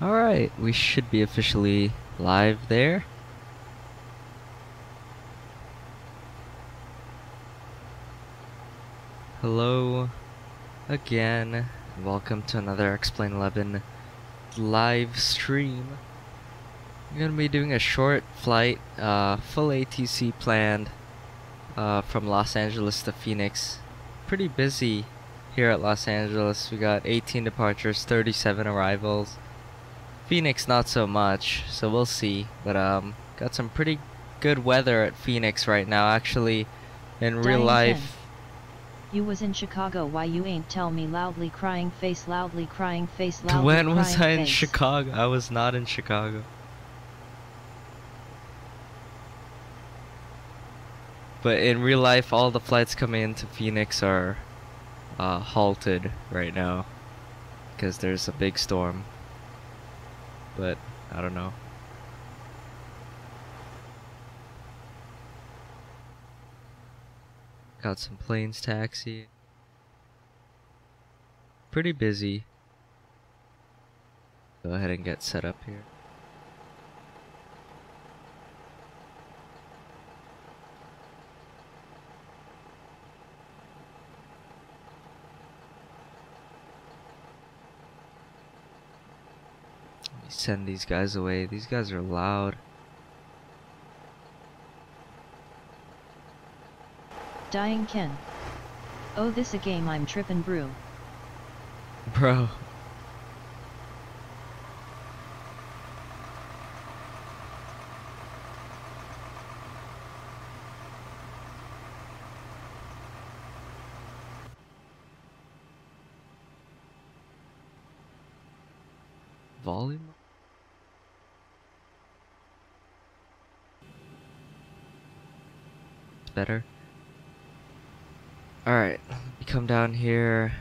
Alright, we should be officially live there. Hello again. Welcome to another Explain 11 live stream. I'm gonna be doing a short flight, full ATC planned from Los Angeles to Phoenix. Pretty busy here at Los Angeles. We got 18 departures, 37 arrivals. Phoenix not so much, so we'll see. But got some pretty good weather at Phoenix right now. Actually, in real life. You was in Chicago, why you ain't tell me? Loudly crying face, loudly crying face, loudly When crying was I in face. Chicago? I was not in Chicago. But in real life, all the flights coming into Phoenix are halted right now because there's a big storm. But I don't know. Got some planes taxi. Pretty busy. Go ahead and get set up here. Let me send these guys away. These guys are loud. Dying Ken. Oh, this a game, I'm trippin' brew. Bro. Volume? It's better. Alright, come down here.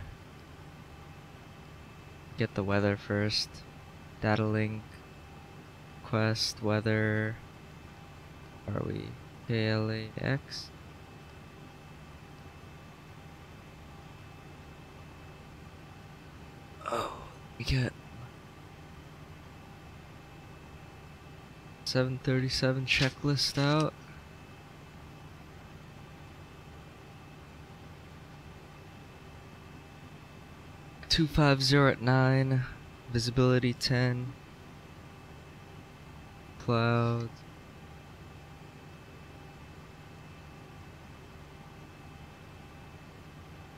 Get the weather first. Data link. Quest, weather. Are we KLAX? Oh, we get 737 checklist out. $250 at 9, visibility 10, clouds,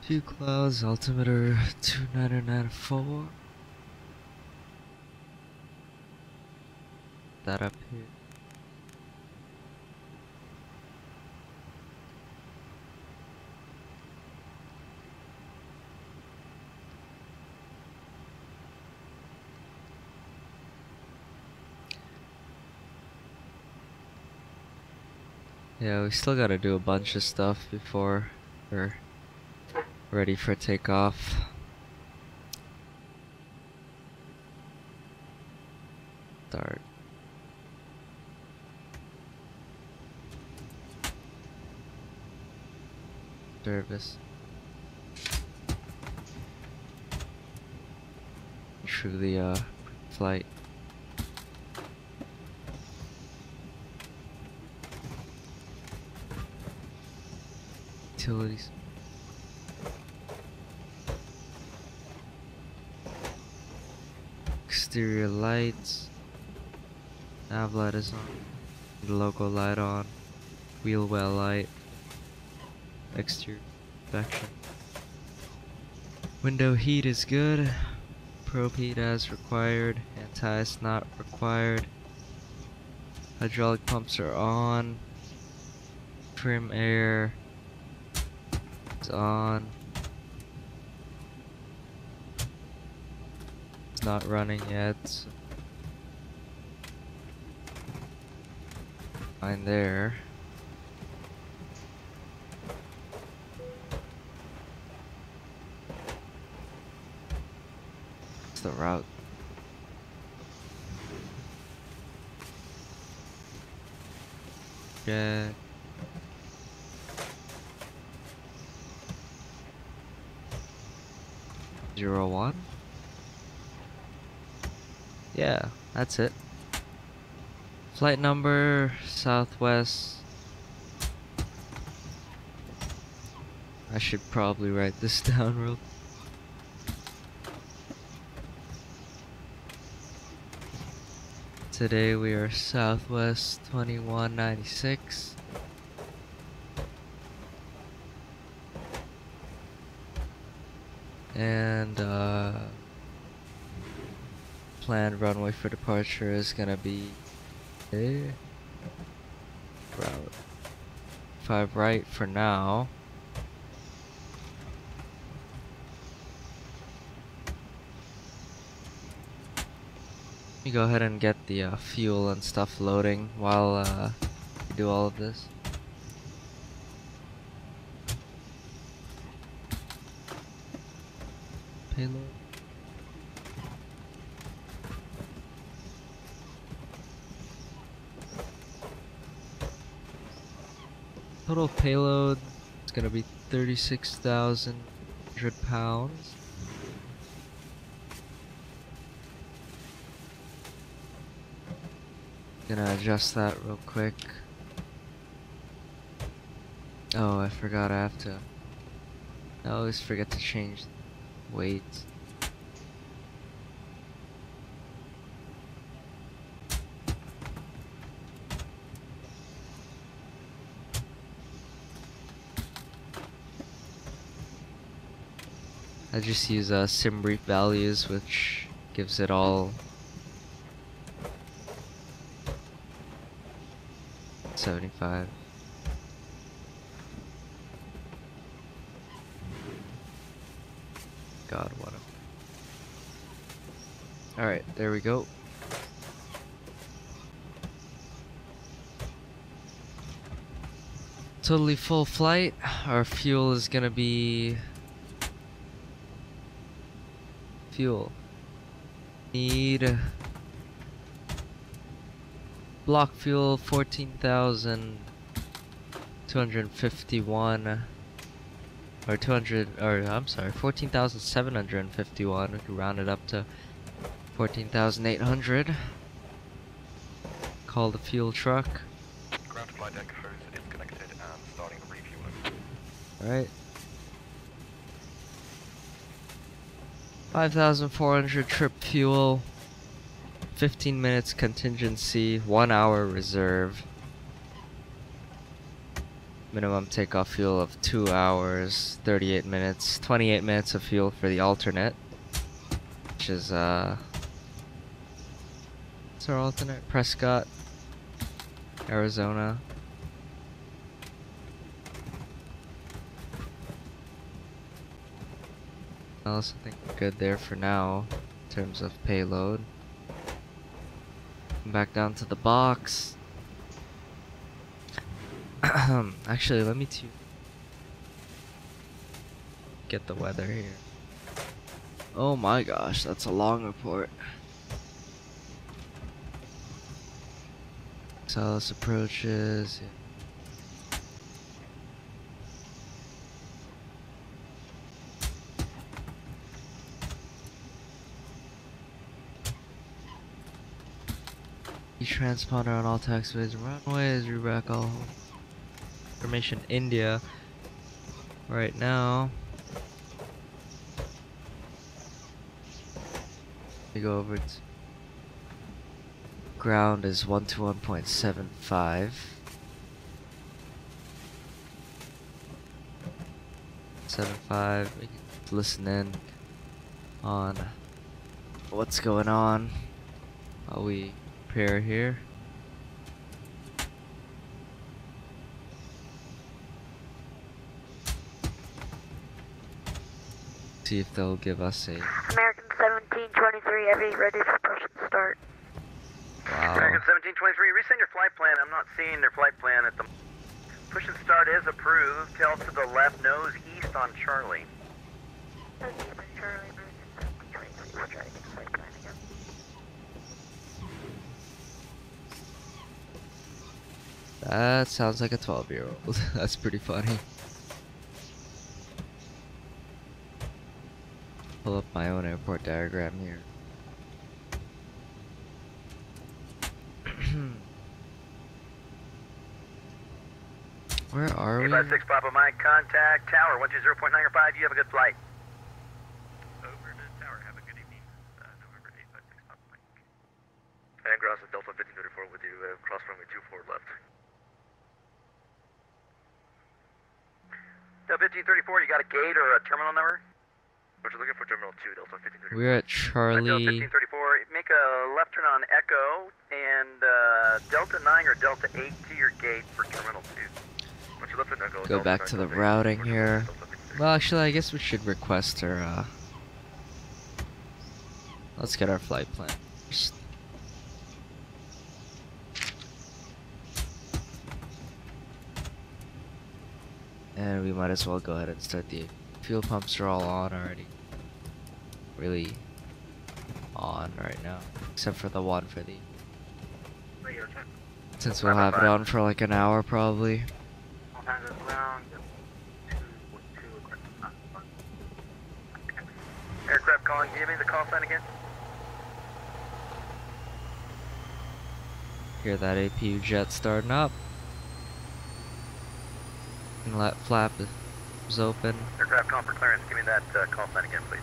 few clouds, altimeter 2994. That up here. Yeah, we still gotta do a bunch of stuff before we're ready for takeoff. Start. Service. Through the flight. Utilities. Exterior lights. Nav light is on. The logo light on. Wheel well light. Exterior inspection. Window heat is good. Probe heat as required. Anti-ice not required. Hydraulic pumps are on. Trim air is on. It's not running yet. So fine there. What's the route? Jet. Zero 01? Yeah, that's it. Flight number, Southwest. I should probably write this down real. Today we are Southwest 2196. And planned runway for departure is gonna be route 5 right for now. Let me go ahead and get the fuel and stuff loading while we do all of this. Payload. Total payload is gonna be 36,100 pounds. Gonna adjust that real quick. Oh, I forgot I have to. I always forget to change weight. I just use sim brief values, which gives it all 75. God, what a... Alright, there we go. Totally full flight. Our fuel is gonna be... Fuel. Need... block fuel 14,251 or 200 or I'm sorry 14,751. We can round it up to 14,800. Call the fuel truck. Ground flight deck hose disconnected and starting refueling. Alright. 5,400 trip fuel. 15 minutes contingency, 1 hour reserve. Minimum takeoff fuel of 2 hours, 38 minutes, 28 minutes of fuel for the alternate. Which is, what's our alternate? Prescott, Arizona. I also think we're good there for now, in terms of payload. Back down to the box. Actually, let me get the weather here. Oh my gosh, that's a long report. Salis approaches. Yeah. Transponder on all taxiways and runways. Reback all information India. Right now. We go over to ground is 121.75. 75. We can listen in on what's going on while we prepare here. See if they'll give us a American 1723 Heavy, ready for push and start. wow. American 1723, resend your flight plan. I'm not seeing their flight plan at the... Push and start is approved. Tail to the left, nose east on Charlie. Okay, Charlie, American 1723, we'll try to get the flight plan again. That sounds like a 12-year-old. That's pretty funny. Pull up my own airport diagram here. Where are we? 856 Papa Mike, contact Tower 120.905. You have a good flight. Over to Tower. Have a good evening. November 856 Papa Mike. And Gross at Delta 1534 with you. Cross runway 24 left. Delta 1534, you got a gate or a terminal number? What you looking for? Terminal 2, Delta 1534. We're at Charlie. Delta 1534, make a left turn on Echo and Delta 9 or Delta 8 to your gate for Terminal 2. What you left turn Echo, Go back to the routing here. Well, actually, I guess we should request our. Let's get our flight plan first. And we might as well go ahead and start the fuel pumps are all on already. Really on right now. Except for the one for the... Since we'll have it on for like an hour probably. Aircraft calling, give me the call sign again. Hear that APU jet starting up. Inlet flap is open. Aircraft calling for clearance. Give me that call sign again, please.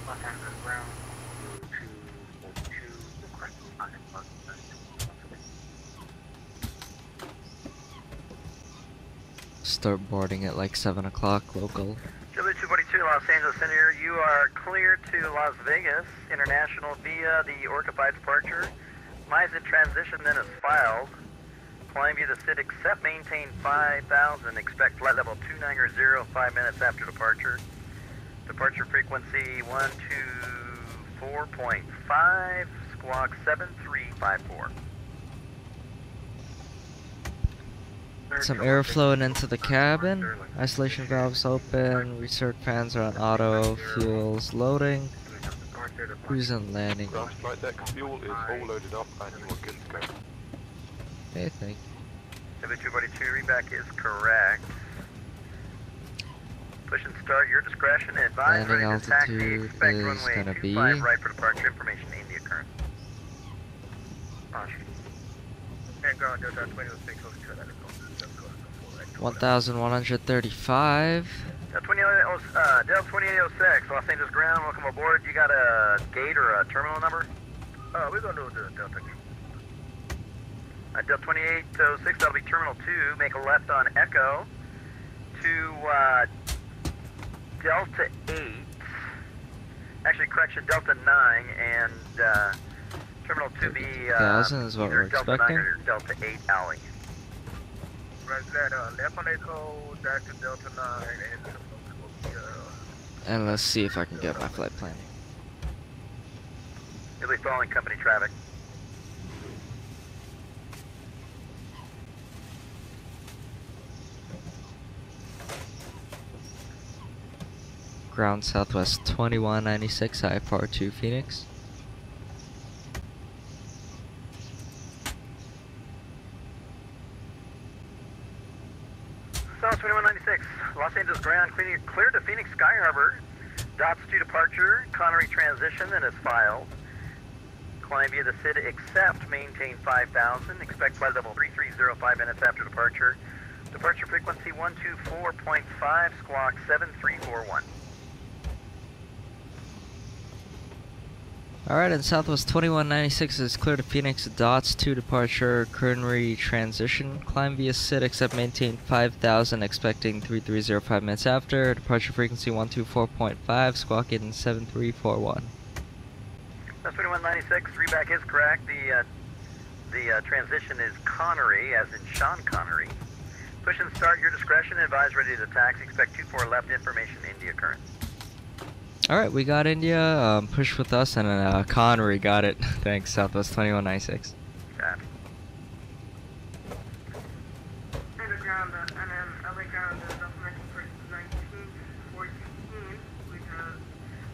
Los Angeles ground 242, requesting contact Los Start boarding at like 7 o'clock local. JW242 Los Angeles Center, you are clear to Las Vegas International via the Orca-5 departure. Mine's in transition, then is filed. Flying via the SID, except maintain 5,000. Expect flight level 2900, 5 minutes after departure. Departure frequency 124.5, squawk 7354. Some air flowing into the cabin. Isolation valves open. Recirc fans are on auto. Fuels loading. Cruise and landing. Ground flight deck fuel is all loaded up and you are good to go. Okay, thank you. W242, reback is correct. Push and start, your discretion. Advise Landing ready to taxi. altitude Expect is runway gonna 25 be right for departure information in the occurrence. And ground Delta 2006, 1,135. Delta 2806, Los Angeles ground, welcome aboard. You got a gate or a terminal number? We're going to do the Delta gate. Delta 2806, that'll be terminal 2. Make a left on Echo to Delta 8. Actually, correction, Delta 9 and terminal 2B. 1,000 is what we're Delta expecting. 9 or Delta 8 alley. Right, that left on Echo, back to Delta 9 and And let's see if I can get my flight plan. you'll be following company traffic. Ground Southwest 2196, IFR 2 Phoenix. South 2196, Los Angeles ground, clear to Phoenix Sky Harbor. Dots to departure, Connery transition, and is filed. Climb via the SID, except maintain 5,000. Expect flight level 3305 minutes after departure. Departure frequency 124.5, squawk 7341. Alright, and Southwest 2196 is clear to Phoenix. Dots to departure, Connery transition. Climb via SID, except maintain 5,000. Expecting 3305 minutes after. Departure frequency 124.5, squawk in 7341. That's 2196, reback is correct. The transition is Connery, as in Sean Connery. Push and start, your discretion. Advise ready to taxi. Expect 24 left information in the occurrence. Alright, we got India. Push with us, and Connery got it. Thanks, Southwest 2196. Copy. Underground, and then LA ground, documenting for 1914, we have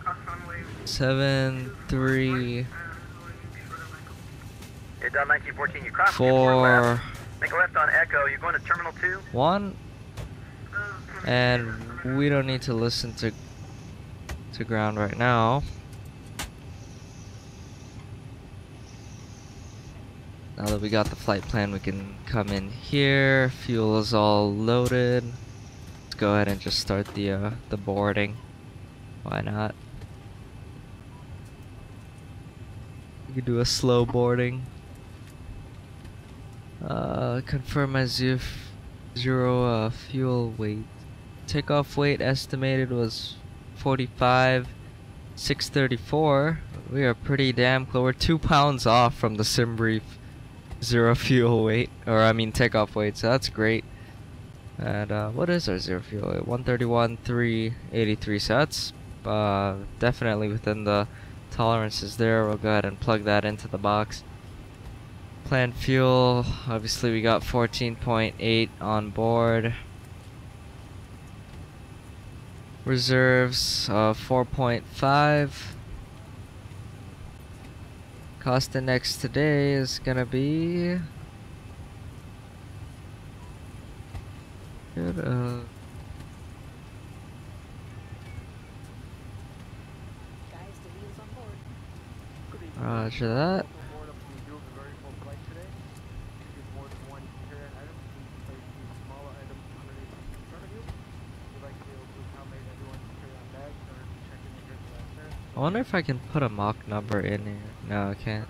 cross runway 73 Yeah, down 1914, you cross 4 left. Make a left on Echo. You're going to Terminal 2? 1, and we don't need to listen to ground right now. Now that we got the flight plan, we can come in here. Fuel is all loaded. Let's go ahead and just start the boarding. Why not? We could do a slow boarding. Confirm my zero fuel weight. Takeoff weight estimated was 45,634. We are pretty damn close. We're 2 pounds off from the sim brief zero fuel weight, or I mean takeoff weight, so that's great. And what is our zero fuel weight? 131,383. So that's definitely within the tolerances there. We'll go ahead and plug that into the box. Planned fuel, obviously we got 14.8 on board. Reserves 4.5. Cost index today is gonna be good. Roger that. I wonder if I can put a mock number in here. No, I can't.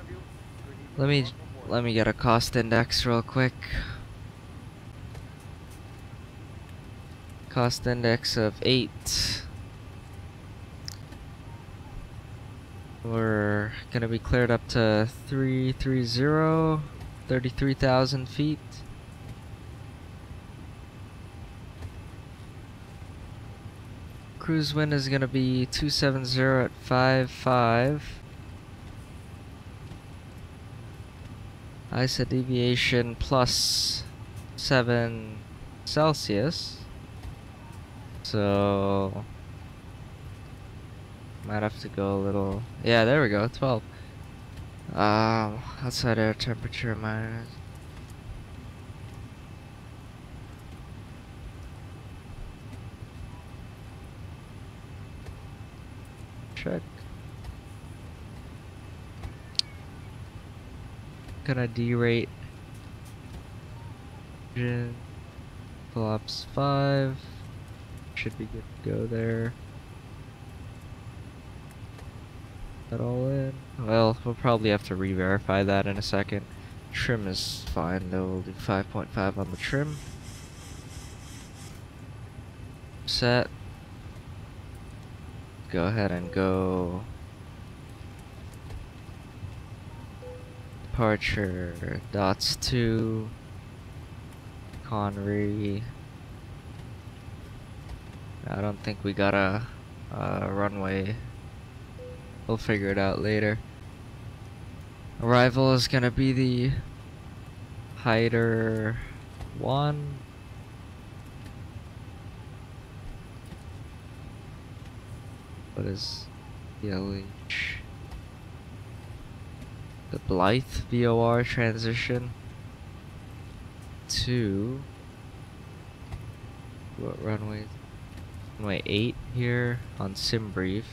Let me get a cost index real quick. Cost index of 8. We're gonna be cleared up to 330, 33,000 feet. Cruise wind is gonna be 270 at 5.5. ISA deviation plus 7 Celsius. So might have to go a little. Yeah, there we go. 12. Outside air temperature minus. Check. Gonna derate. Engine flops 5. Should be good to go there. That all in? Well, we'll probably have to re-verify that in a second. Trim is fine though. We'll do 5.5 on the trim. Set. Go ahead and go. Departure dots 2. Connery. I don't think we got a runway. We'll figure it out later. Arrival is gonna be the Hyder 1. What is the LH? The Blythe VOR transition to what runway? Runway 8 here on sim brief.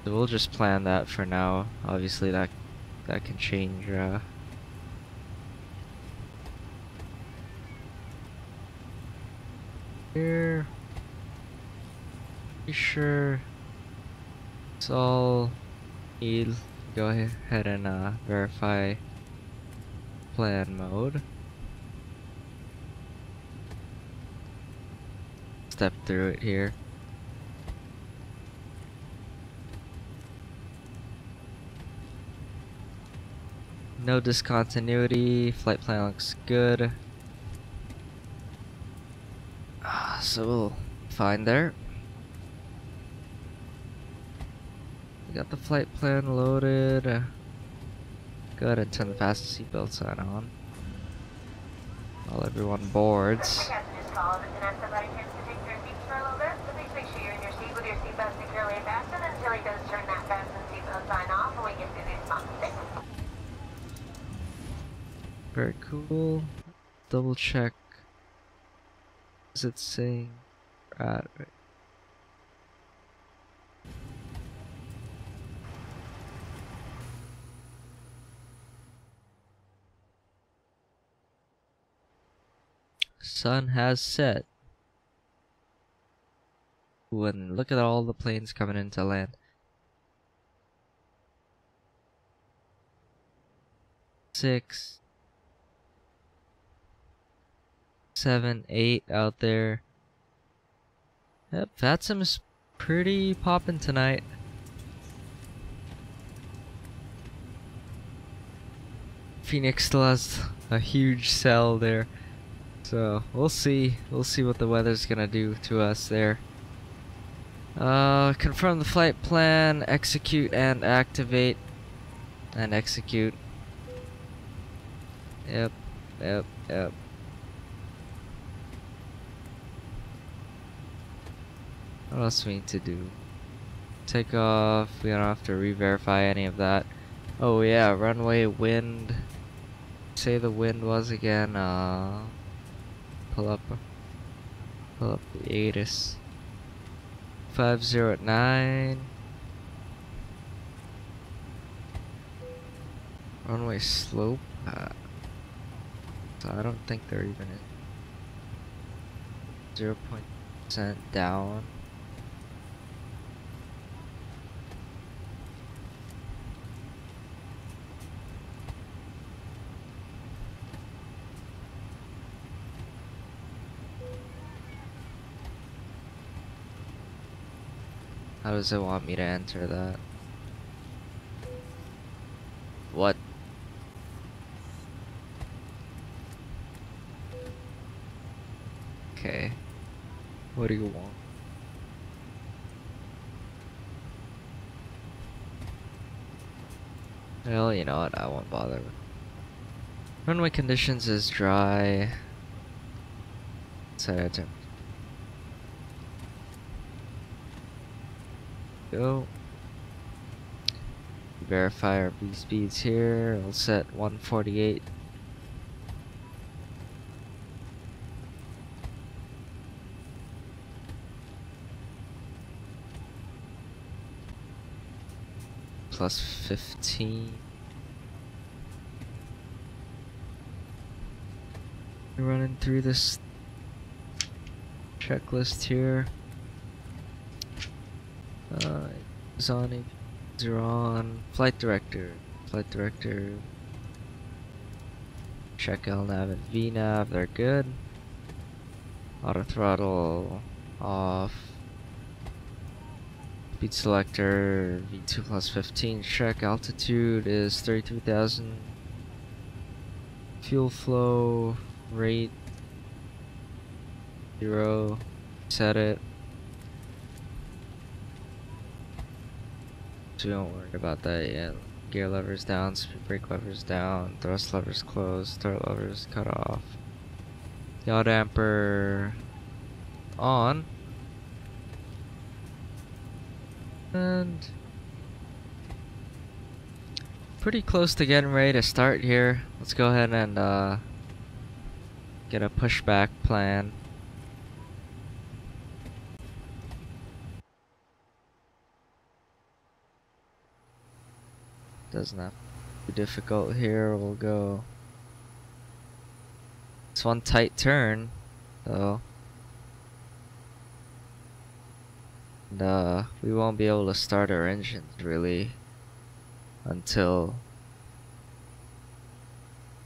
So we'll just plan that for now. Obviously that can change. Here. Be sure it's all need. Go ahead and verify plan mode. Step through it here. No discontinuity. Flight plan looks good. So we'll find there. We got the flight plan loaded. Go ahead and turn the fasten seatbelt sign on while everyone boards. Very cool. Double check. Is it saying right? sun has set. Ooh, and look at all the planes coming into land. 6, 7, 8 out there. Yep, VATSIM's pretty poppin' tonight. Phoenix still has a huge cell there. So we'll see. We'll see what the weather's gonna do to us there. Confirm the flight plan, execute and activate. And execute. Yep. What else do we need to do? Takeoff. We don't have to re-verify any of that. Oh yeah, runway wind. Say the wind was again. Pull up the ATIS. 509. Runway slope. So I don't think they're even at 0% down. How does it want me to enter that? What? Okay. What do you want? Well, you know what? I won't bother. Runway conditions is dry. Set temperature. Go. Verify our B speeds here. I'll set 148. Plus 15. We're running through this checklist here. Zoni, Zeron, flight director, check LNAV and VNAV, they're good. Auto throttle off. Speed selector, V2 plus 15, check. Altitude is 33,000. Fuel flow, rate, 0, set it. So we don't worry about that yet. Gear levers down, speed brake levers down, thrust levers closed, throttle levers cut off. Yaw damper on. And pretty close to getting ready to start here. Let's go ahead and get a pushback plan. Doesn't have to be difficult here. We'll go. It's one tight turn, though. And we won't be able to start our engines really until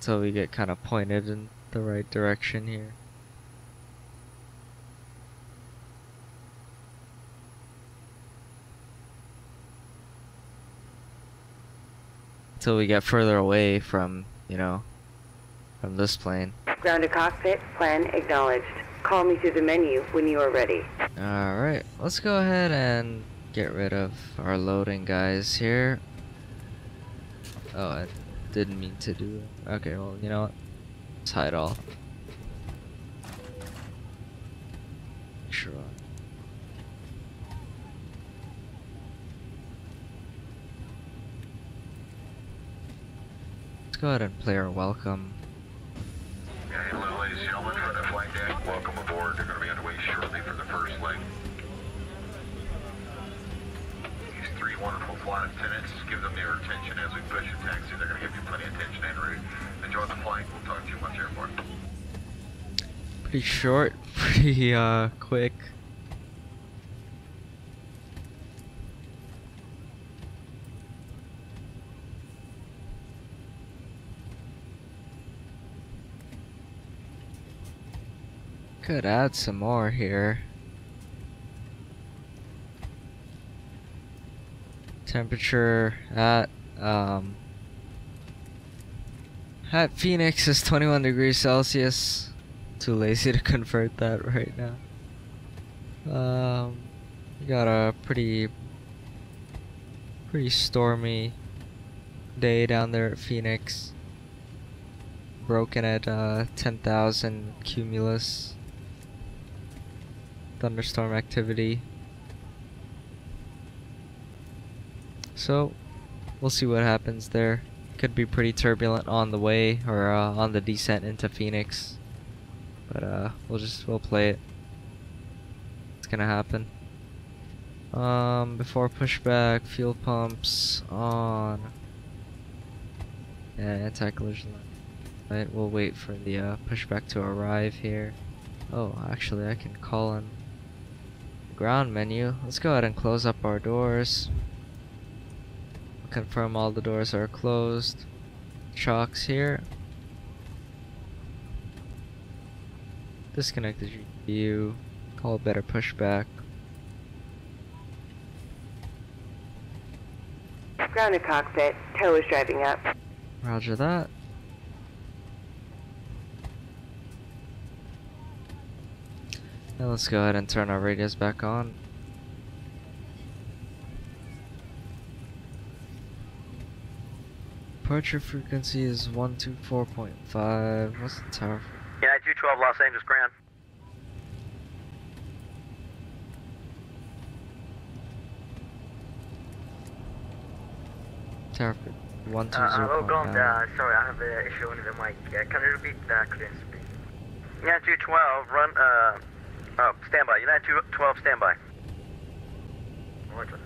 we get kind of pointed in the right direction here. Until we get further away from, you know, from this plane. Ground to cockpit, plan acknowledged. Call me through the menu when you are ready. Alright, let's go ahead and get rid of our loading guys here. Oh, I didn't mean to do it. Okay, well, you know what? Let's hide all. Sure. Let's go ahead and play our welcome. Hello, ladies and gentlemen, for the flight deck. Welcome aboard. They're going to be underway shortly for the first leg. These three wonderful flight attendants, give them your attention as we push your taxi. They're going to give you plenty of attention en route. Enjoy the flight. We'll talk to you once you're aboard. Pretty short, pretty quick. Could add some more here. Temperature at Phoenix is 21 degrees Celsius. Too lazy to convert that right now. We got a pretty stormy day down there at Phoenix. Broken at 10,000 cumulus thunderstorm activity. So we'll see what happens there. Could be pretty turbulent on the way or on the descent into Phoenix, but we'll play it. It's gonna happen. Before pushback, fuel pumps on. Yeah, anti-collision light. Right, we'll wait for the pushback to arrive here. Oh, actually, I can call in the ground menu. Let's go ahead and close up our doors. Confirm all the doors are closed. Shocks here. Disconnect the GPU. Call a better pushback. Grounded cockpit. Tow is driving up. Roger that. Now let's go ahead and turn our radios back on. Departure frequency is 124.5. What's the tower? Yeah, 212 Los Angeles Grand. Tower 120. Hello, Gond. Sorry, I have an issue with the mic. Can you repeat that, clearance, please? United 212, run, standby. United 212, standby. Roger.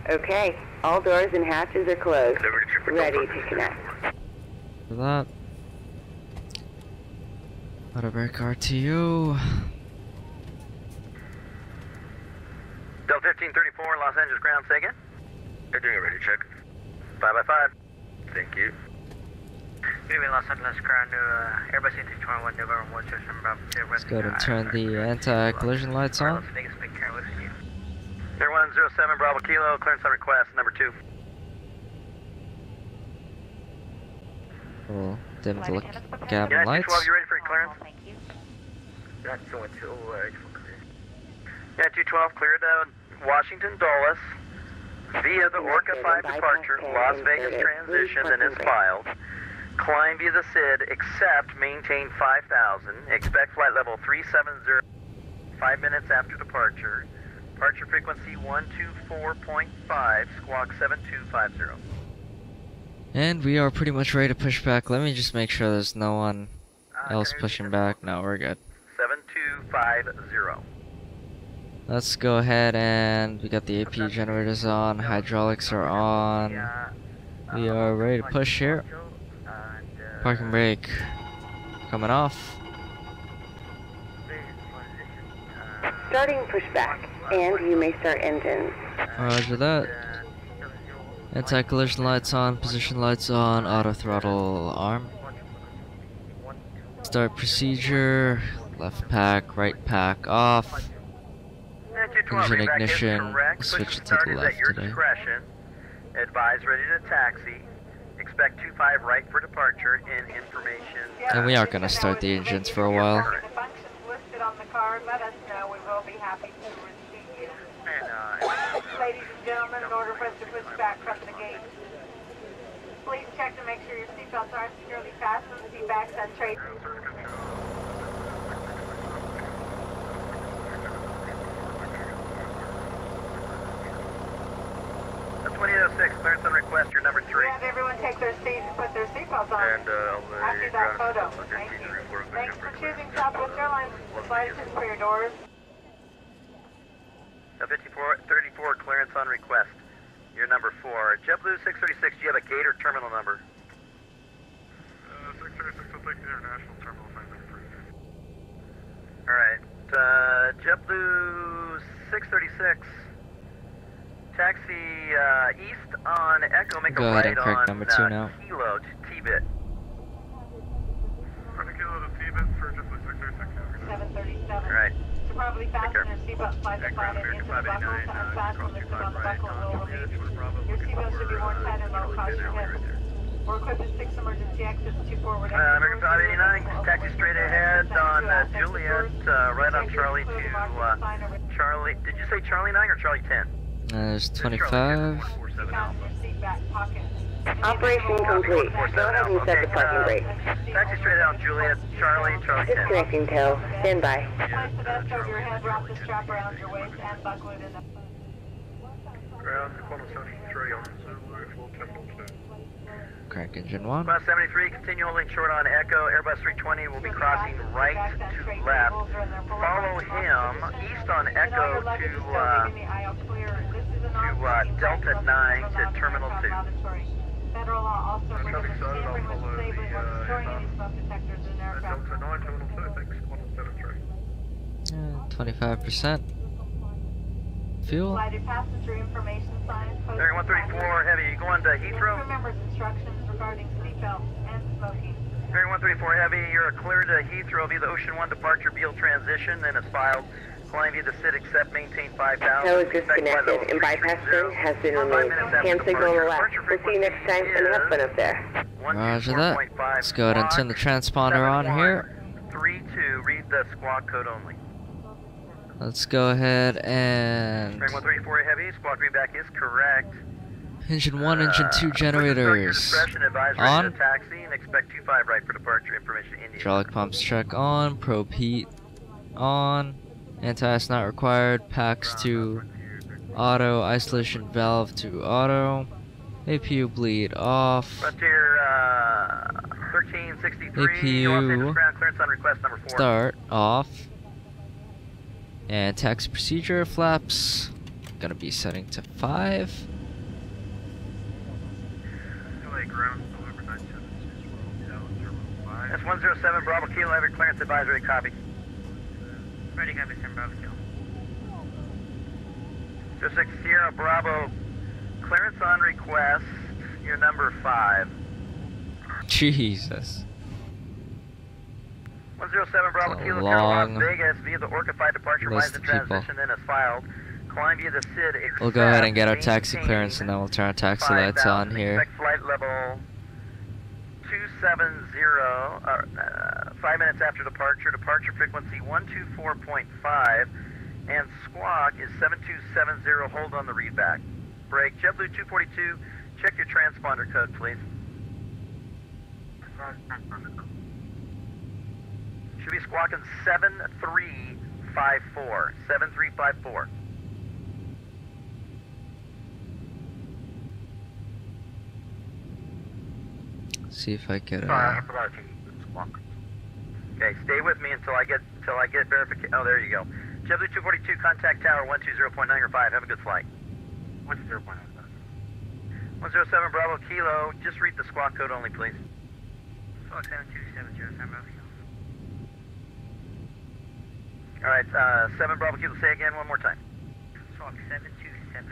Okay, all doors and hatches are closed. Ready to connect. For that. Auto brake RTU. Delta 1534, Los Angeles Ground, say again. They're doing a ready check. 5x5. Thank you. Good evening, Los Angeles Ground, Airbus A321, November 1, Let's go ahead and turn the anti-collision lights on. Air 107, Bravo Kilo, clearance on request, number 2. We'll dim the cabin United lights. 212, you ready for your clearance? That's the one too. United 212, cleared Washington Dulles via the Orca 5 departure, Las Vegas transition, and is filed. Climb via the SID, except maintain 5,000. Expect flight level 370, 5 minutes after departure. Departure frequency 124.5, squawk 7250. And we are pretty much ready to push back. Let me just make sure there's no one else pushing back. No, we're good. 7250. Let's go ahead and we got the AP generators on, hydraulics are on. We are ready to push here. Parking brake coming off. Starting pushback, and you may start engines. Roger that. Anti-collision lights on, position lights on, auto throttle arm. Start procedure, left pack, right pack off. Engine ignition, switch it to the left today. Advise ready to taxi. Expect 25 right for departure in information. And we aren't going to start the engines for a while. Listed on the card, let us know. We will be happy to receive you. Ladies and gentlemen, in order for us to push back from the gate, please check to make sure your seatbelts are securely fastened, seat backs untraceable. 2806, clearance on request, you're number 3. Have everyone take their seats and put their seatbelts on. And after that photo. Thank you. Thanks for choosing Southwest Airlines. Flight attendants for your doors. 5434, clearance on request. You're number 4. JetBlue 636, do you have a gate or terminal number? 636 will take the international terminal 593. Alright. JetBlue 636. Taxi east on Echo, make Go a ahead right and correct on number 2 now. Kilo to T-bit. From the Kilo to T-bit for JetBlue 636. 737. Alright. So probably fasten your seatbelt, slide the slide into the buckle to unfasten the zip on the buckle and will relieve. Your seatbelt should be worn tight and low across your hips. We're equipped with 6 emergency exits, 2 forward exits. American 589, taxi straight ahead on Juliet, right on Charlie to Charlie. Did you say Charlie 9 or Charlie 10? There's 25. Fasten your seat back pocket. Operation complete. Go ahead and set the parking brake. Taxi straight out on Juliet, Charlie 10. Disconnecting tow. Stand by. Place the vest over your head, wrap the strap around your waist, and buckle it in the... Ground 173 on Zulu, full terminal 2. Crank engine 1. Class 73, continue holding short on Echo. Airbus 320 will be crossing right to left. Follow him east on Echo to Delta 9 to Terminal 2. Federal law also prohibits tampering with, disabling, or destroying any smoke detectors in aircraft. Delta 9, terminal 2, thanks, 173. 25%. Fuel. Slided passenger information signs posted. Bearing 134 heavy, you going to Heathrow? Crew members' instructions regarding seatbelts and smoking. Bearing 134 heavy, you're clear to Heathrow via the Ocean 1 departure Beale transition, then is filed. Flying via the SID, except maintain 5,000. Tow is disconnected and bypass bin has been removed. Hand signal on the left. We'll see you next time and have fun up there. Roger that. Let's go ahead and turn the transponder on here. 32, read the squawk code only. Let's go ahead and... Bearing 134 heavy, squawk readback is correct. Engine 1, Engine 2 generators on. Taxi and expect 25 right for departure. Information India. Hydraulic pumps check on. Probe heat on. Anti-ice not required. Packs to auto. Isolation valve to auto. APU bleed off. Frontier 1363. APU ground clearance on request number 4. Start off. And taxi procedure flaps. Gonna be setting to 5. That's 107 Bravo Kilo, every clearance advisory copy. Ready, copy, send Bravo Kilo. 06 Sierra Bravo, clearance on request, you're number 5. Jesus. 107 Bravo Kilo, long Las Vegas via the Orca-5 departure, list lines of of transition, then is filed. Climb via the SID, except We'll go ahead and get our taxi clearance and then we'll turn our taxi lights on here. Expect flight level 270, 5 minutes after departure, departure frequency 124.5, and squawk is 7270, hold on the readback. Break, JetBlue 242, check your transponder code, please. Should be squawking 7354, 7354. See if I get Okay, stay with me until I get verification. Oh, there you go. JetBlue 242, contact tower 120.905. Have a good flight. 107 Bravo Kilo. Just read the squawk code only, please. Squawk 7270, send Bravo Kilo. All right, 7 Bravo Kilo. Say again one more time. Squawk 7270, send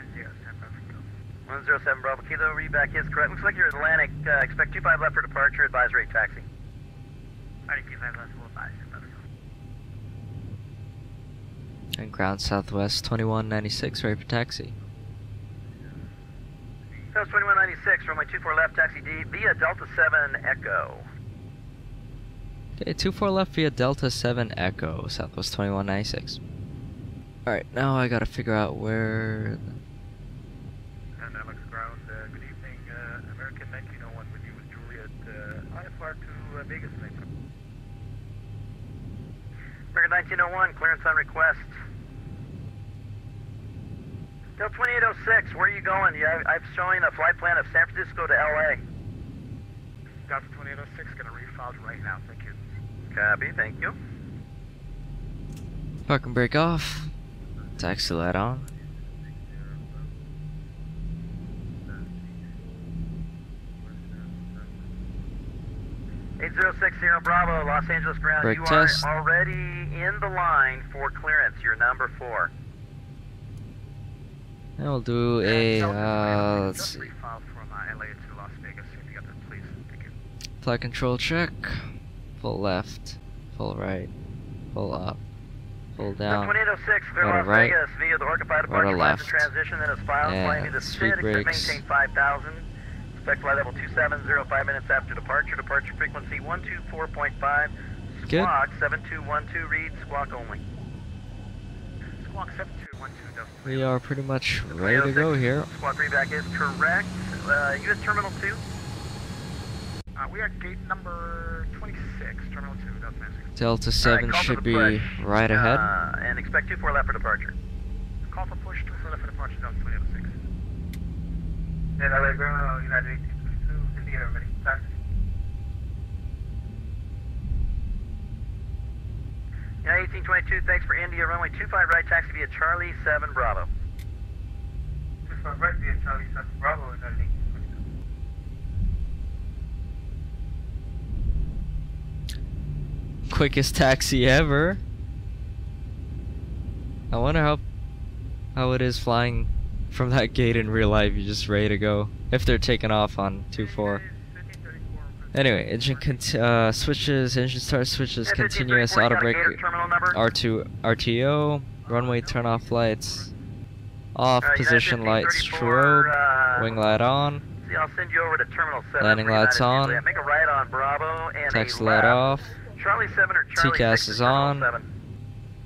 Bravo Kilo. 107 Bravo Kilo. Readback is correct. Looks like you're Atlantic. Expect 25 left for departure. Advisory taxi. Alright, 25 left, we'll advise, send Bravo Kilo. And ground southwest 2196, ready for taxi. Southwest 2196, runway 24 left, taxi D via Delta 7 Echo. Okay, 24 left via Delta 7 Echo, southwest 2196. Alright, now I gotta figure out where... And Alex Ground, good evening, American 1901 with you with Juliet, IFR to Vegas, American 1901, clearance on request. Delta 2806, where are you going? I'm showing a flight plan of San Francisco to LA. Delta 2806, gonna refile right now, thank you. Copy, thank you. Parking brake off. Taxi light on. 060 Bravo, Los Angeles ground. Brake You test. are already in the line for clearance. You're number 4. And we'll do a, let's see. Refile from LA to Las Vegas. If you got that, please. Thank you. Flight control check. Full left, full right, full up, full down, 2806, clear right Las to right, Vegas via the Orca right departure to left. left. Transition that is filed. Flying And the sweet SID, except brakes. maintain 5,000. Expect flight level 27, 5 minutes after departure. Departure frequency 124.5. Good. Squawk 7212, read squawk only. Squawk 7212 does. We are pretty much ready to go here. Squawk readback is correct. US Terminal 2. We are at gate number 26, Terminal 2, Delta 96. Delta 7 call for should the be push. right ahead. And expect 24 left for departure. Call for push, 24 left for departure, Delta 2806. And LA ground, United 1822, India, ready, taxi. United 1822, thanks for India, runway 25 right, taxi via Charlie 7 Bravo. 25 right via Charlie 7 Bravo, United 1822. Quickest taxi ever. I wonder how it is flying from that gate in real life. You're just ready to go if they're taking off on 24. Anyway, engine switches, engine start switches, continuous auto brake, R2 RTO, runway turn off lights, off position lights, strobe, wing light on, See, I'll send you over to Terminal 7. landing lights on, Make a right on Bravo and taxi a light left. off, Charlie 7 or Charlie TCAS 6 is Terminal on. 7.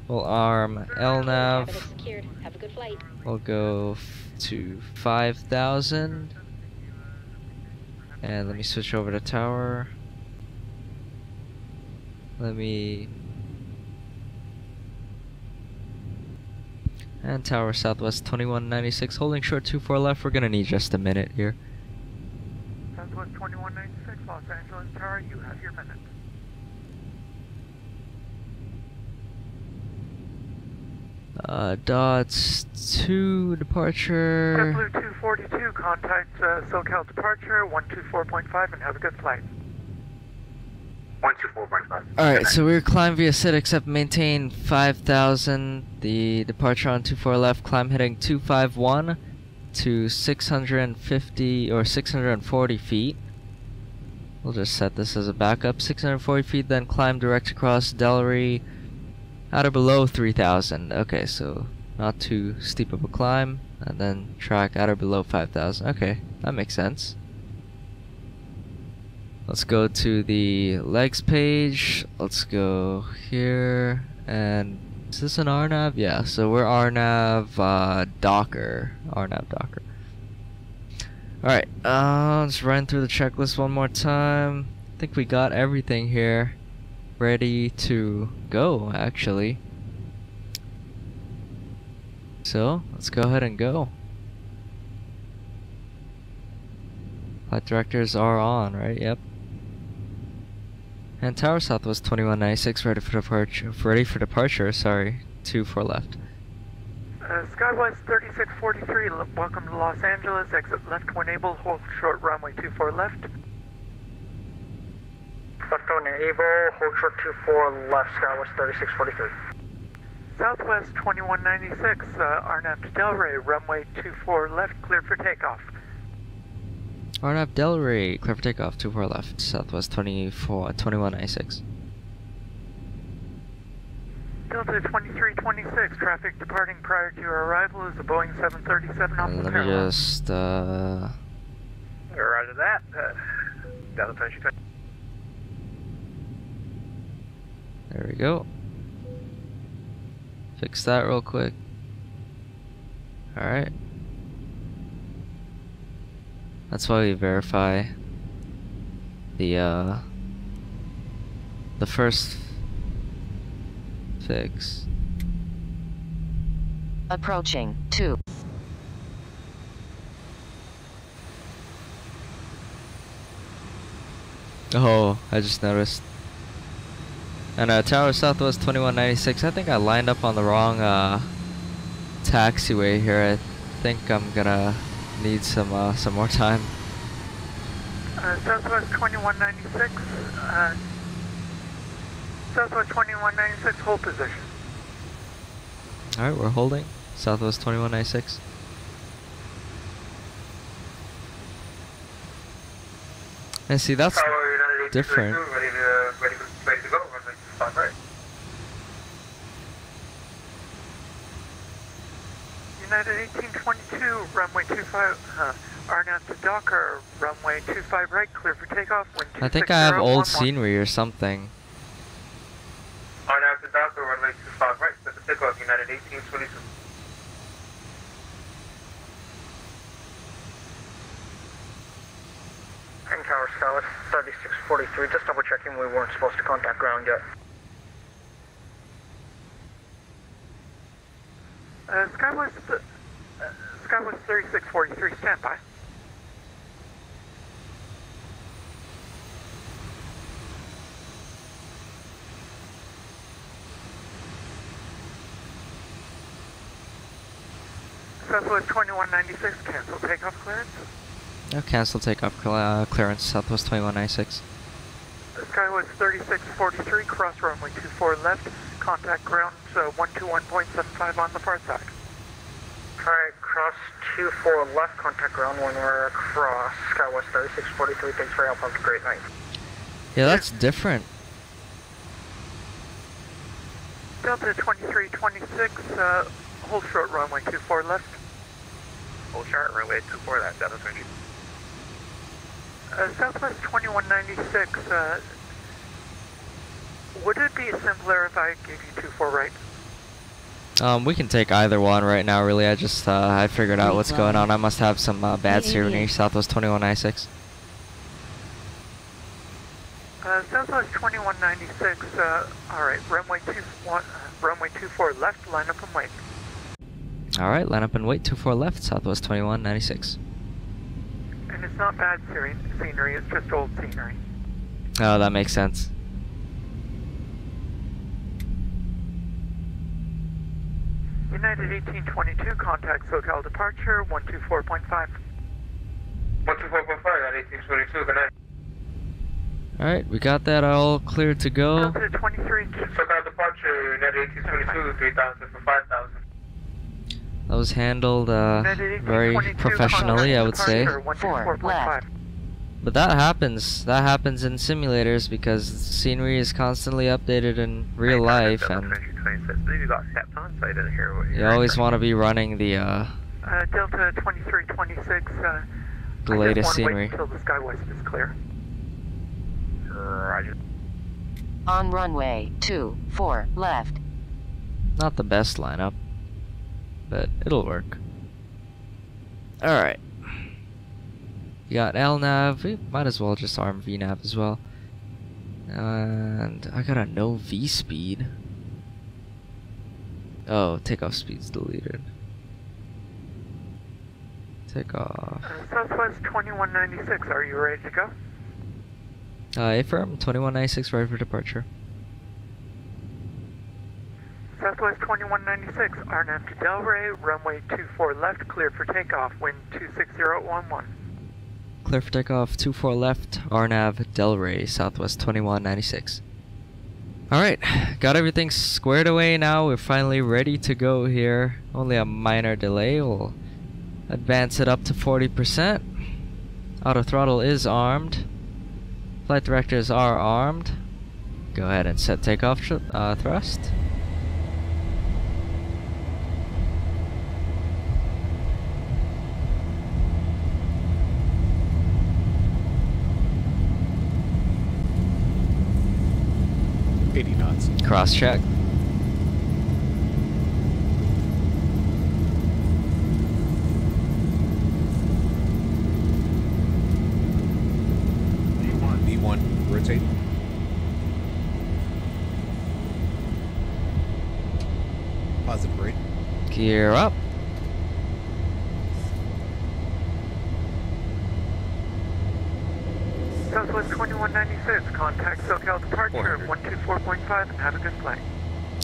We'll arm LNAV, secured. Have a good flight. we'll go to 5,000, and let me switch over to tower. And tower Southwest 2196, holding short 24 left. We're gonna need just a minute here. Southwest 2196, Los Angeles Tower, you have your minute. Dots 2 departure. Jetblue 242, contact SoCal departure 124.5 and have a good flight. 124.5. Alright, so we're climb via SID except maintain 5,000. The departure on 24 left, climb heading 251 to 650 or 640 feet. We'll just set this as a backup. 640 feet, then climb direct across Delray at or below 3,000. Okay, so not too steep of a climb, and then track at or below 5,000. Okay, that makes sense. Let's go to the legs page. Let's go here, and is this an RNAV? Yeah, so we're RNAV Docker. RNAV Docker. Alright, let's run through the checklist one more time. I think we got everything here ready to go, actually. So, let's go ahead and go. Flight directors are on, right? Yep. And Tower Southwest 2196 ready for departure, sorry. 24 left. Skywest 3643, welcome to Los Angeles, exit left when able, hold short runway 24 left. Left when able, hold short 24 left, Skywest 3643. Southwest 2196, RNAV to Delray, runway 24 left, clear for takeoff. RNAV Delray, clear for takeoff, 24 left, Southwest 2196. Delta 2326, traffic departing prior to your arrival is a Boeing 737 off the Let me Airlines. just, Roger that. Delta 2326. there we go. Fix that real quick. Alright. That's why we verify the first fix. Approaching 2. Oh, I just noticed. And Tower Southwest 2196, I think I lined up on the wrong taxiway here. I think I'm gonna need some more time. Southwest 2196, Southwest 2196, hold position. Alright, we're holding. Southwest 2196. And see, that's different. Ready to go. Spot right. United 1822, runway 25, RNAV to Docker, runway 25 right, clear for takeoff. I think I have old scenery or something. RNAV to Docker, runway 25 right, clear for takeoff, United 1822. And Tower South 3643, just double checking we weren't supposed to contact ground yet. Skywest 3643, stand by. Southwest 2196, cancel takeoff clearance. No, cancel takeoff clearance, Southwest 2196. Skywest 3643, cross runway 24 left, contact ground 121.75 on the far side. Alright, cross 24 left, contact ground when we're across. Skywest 3643, thanks for help, have a great night. Yeah, that's different. Delta 2326, hold short runway 24 left. Hold short runway 24 left, Delta 20. Southwest 2196, would it be simpler if I gave you 24 right? We can take either one right now, really. I just, I figured out what's going on. I must have some bad scenery, Southwest 2196. Southwest 2196, alright, runway 24 left, line up and wait. Alright, line up and wait, 24 left, Southwest 2196. And it's not bad scenery, it's just old scenery. Oh, that makes sense. United 1822, contact SoCal departure, 124.5. 124.5 at 1822, good night. Alright, we got that all cleared to go. Delta 23. SoCal departure, United 1822, 3000 for 5,000. That was handled very professionally, I would say. 4 left. But that happens in simulators because scenery is constantly updated in real life, and you always want to be running the Delta 2326, the latest scenery. Until the Skywest is clear. Roger. On runway 24 left. Not the best lineup, but it'll work. Alright. You got LNAV, we might as well just arm VNAV as well. And I got a no V speed. Oh, takeoff speed's deleted. Takeoff. Southwest 2196, are you ready to go? Affirm, 2196 ready for departure. Southwest 2196, RNAV to Delray, runway 24 left, cleared for takeoff, wind 26011. Clear for takeoff, 24 left, RNAV, Delray, Southwest 2196. Alright, got everything squared away now. We're finally ready to go here. Only a minor delay. We'll advance it up to 40%. Auto throttle is armed. Flight directors are armed. Go ahead and set takeoff thrust. Cross check. V1, rotate. Positive rate. Gear up. Southwest 2196, contact SoCal departure, 124.5, and have a good flight.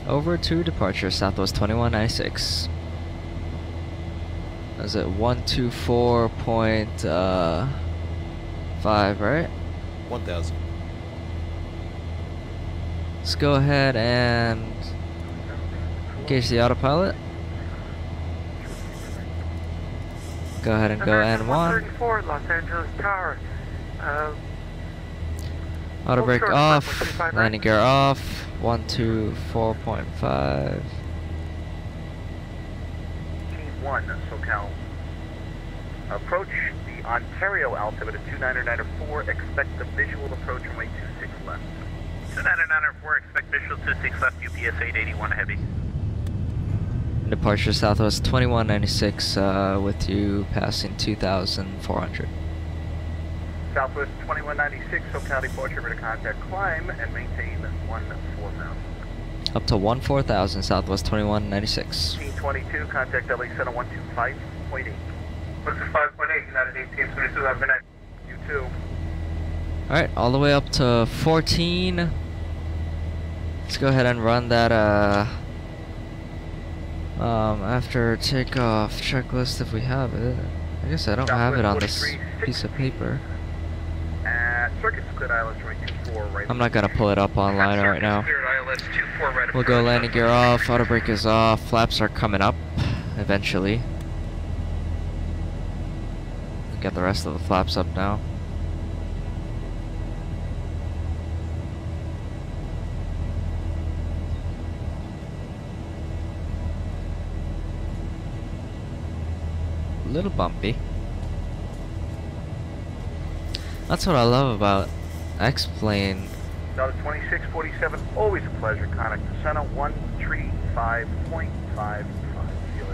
Over to departure, Southwest 2196. Was it 124.5? 5, right? 1,000. Let's go ahead and engage the autopilot. Go ahead and go N1. 134, Los Angeles Tower. Auto brake off. Landing gear off. 124.5. T1 SoCal. Approach the Ontario altimeter at 29904. Expect the visual approach runway 26 left. 29904, expect visual 26 left, UPS 881 heavy. Departure Southwest 2196 with you passing 2,400. Southwest 2196, SoCal departure, ready to contact, climb and maintain 14,000. Up to 14,000, Southwest 2196. T22, contact LA Center 125.8. 125.8, United 1822, have a good night. You too. Alright, all the way up to 14. Let's go ahead and run that after takeoff checklist if we have it. I guess I don't have it on this piece of paper. Circuit split ILS 24 right. I'm not gonna pull it up online right now. We'll go landing gear off, auto brake is off, flaps are coming up eventually. Get the rest of the flaps up now. A little bumpy. That's what I love about X-Plane. Delta 2647, always a pleasure. Contact the center 135.55.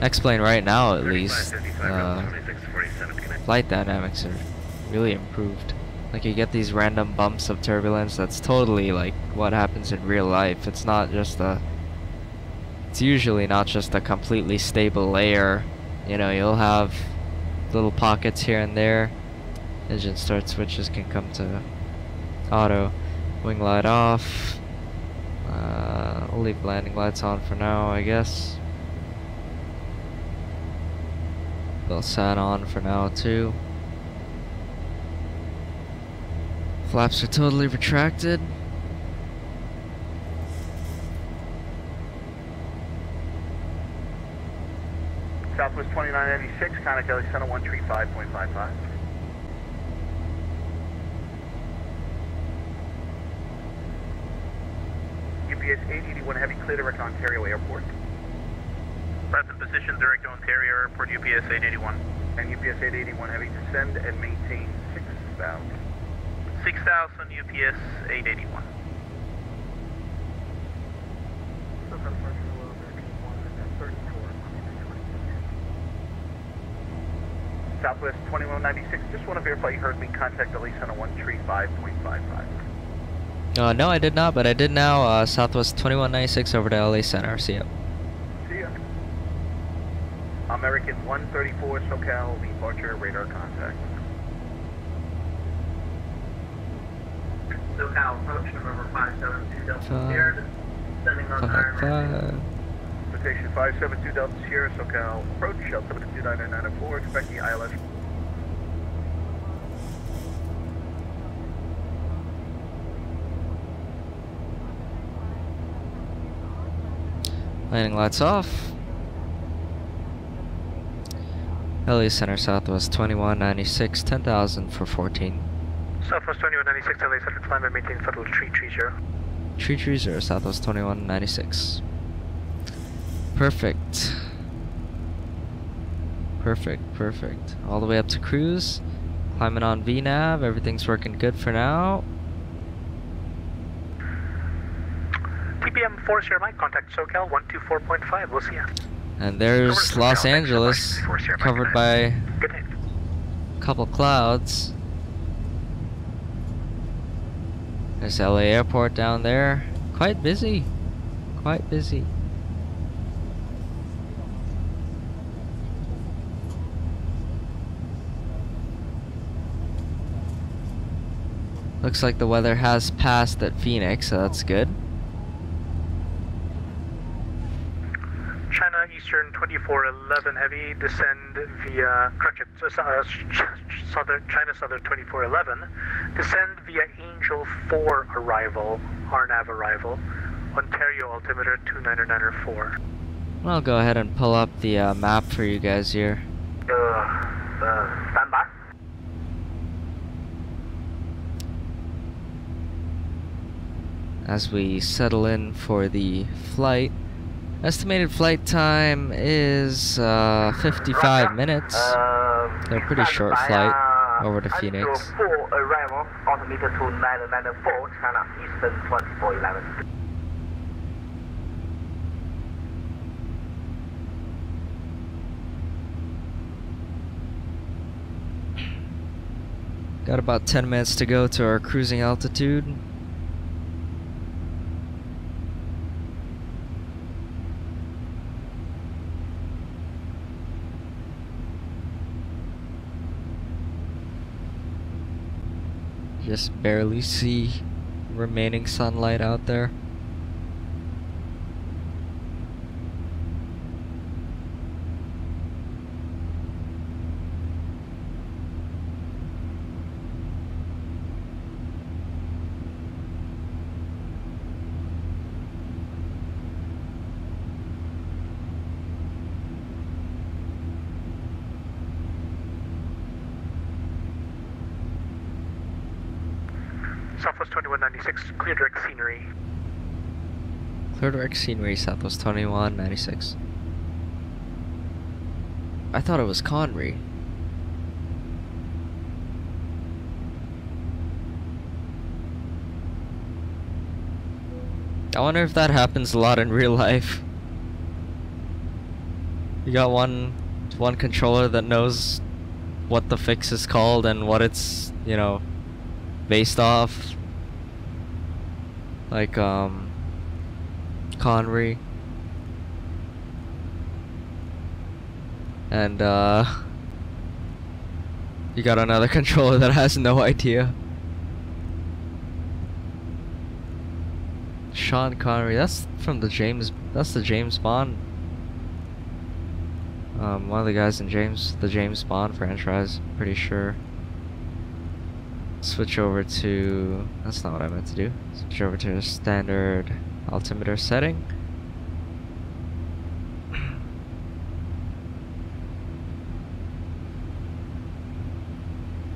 X-Plane right now at least. Flight dynamics are really improved. Like you get these random bumps of turbulence. That's totally like what happens in real life. It's not just a. It's usually not just a completely stable layer. You know, you'll have little pockets here and there. Engine start switches can come to auto. Wing light off. I'll leave landing lights on for now, I guess. They'll sat on for now too. Flaps are totally retracted. Southwest 2996, contact LA Center 135.55. UPS 881 Heavy, clear direct Ontario Airport. Present position, direct to Ontario Airport, UPS 881. And UPS 881 Heavy, descend and maintain 6,000. 6,000, UPS 881. Southwest 2196, just want to verify you heard me. Contact LA Center 135.55. No, I did not, but I did now. Southwest 2196 over to LA Center. See ya. See ya. American 134 SoCal, departure, radar contact. SoCal, approach November 572 Delta Sierra, descending on Five. Station 572 Delta Sierra, SoCal, approach, altimeter 29904, expect the ILS. Landing lights off. LA Center Southwest 2196, 10,000 for 14. Southwest 2196, LA Center, climb and maintain federal tree 30. Tree 30, Southwest 2196. Perfect. Perfect. All the way up to cruise. Climbing on VNav, everything's working good for now. TPM 40 Mike, contact SoCal 124.5, we'll see ya. And there's Los Angeles, covered by a couple clouds. There's LA Airport down there. Quite busy. Looks like the weather has passed at Phoenix, so that's good. China Eastern 2411 Heavy, descend via, correction, China Southern 2411, descend via Angel 4 arrival, RNAV arrival, Ontario altimeter 29904. I'll go ahead and pull up the map for you guys here. Stand by. As we settle in for the flight. Estimated flight time is 55 minutes. A pretty short flight over to Phoenix. 4 arrival, altimeter 2994, China Eastern 2411. Got about 10 minutes to go to our cruising altitude. Just barely see remaining sunlight out there. Southwest 2196, clear direct scenery. Clear direct scenery, Southwest 2196. I thought it was Conry. I wonder if that happens a lot in real life. You got one controller that knows what the fix is called and what it's, you know, based off. Like Conry. And you got another controller that has no idea. Sean Connery, that's from the James Bond. One of the guys in the James Bond franchise, pretty sure. Switch over to, that's not what I meant to do. Switch over to standard altimeter setting.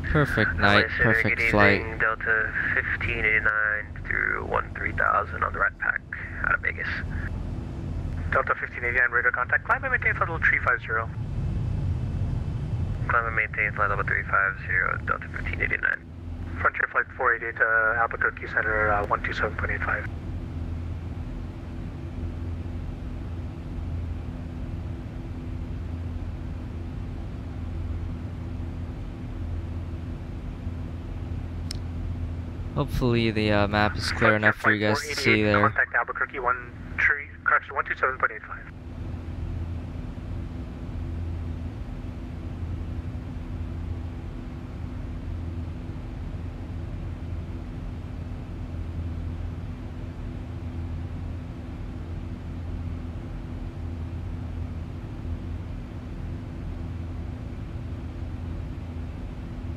Perfect night, perfect flight. Delta 1589 through 13,000 on the right pack out of Vegas. Delta 1589, radar contact. Climb and maintain flight level 350. Climb and maintain flight level 350, Delta 1589. Frontier Flight 488 to Albuquerque Center 127.85. Hopefully the map is clear enough for you guys to see there. Contact Albuquerque 127.85.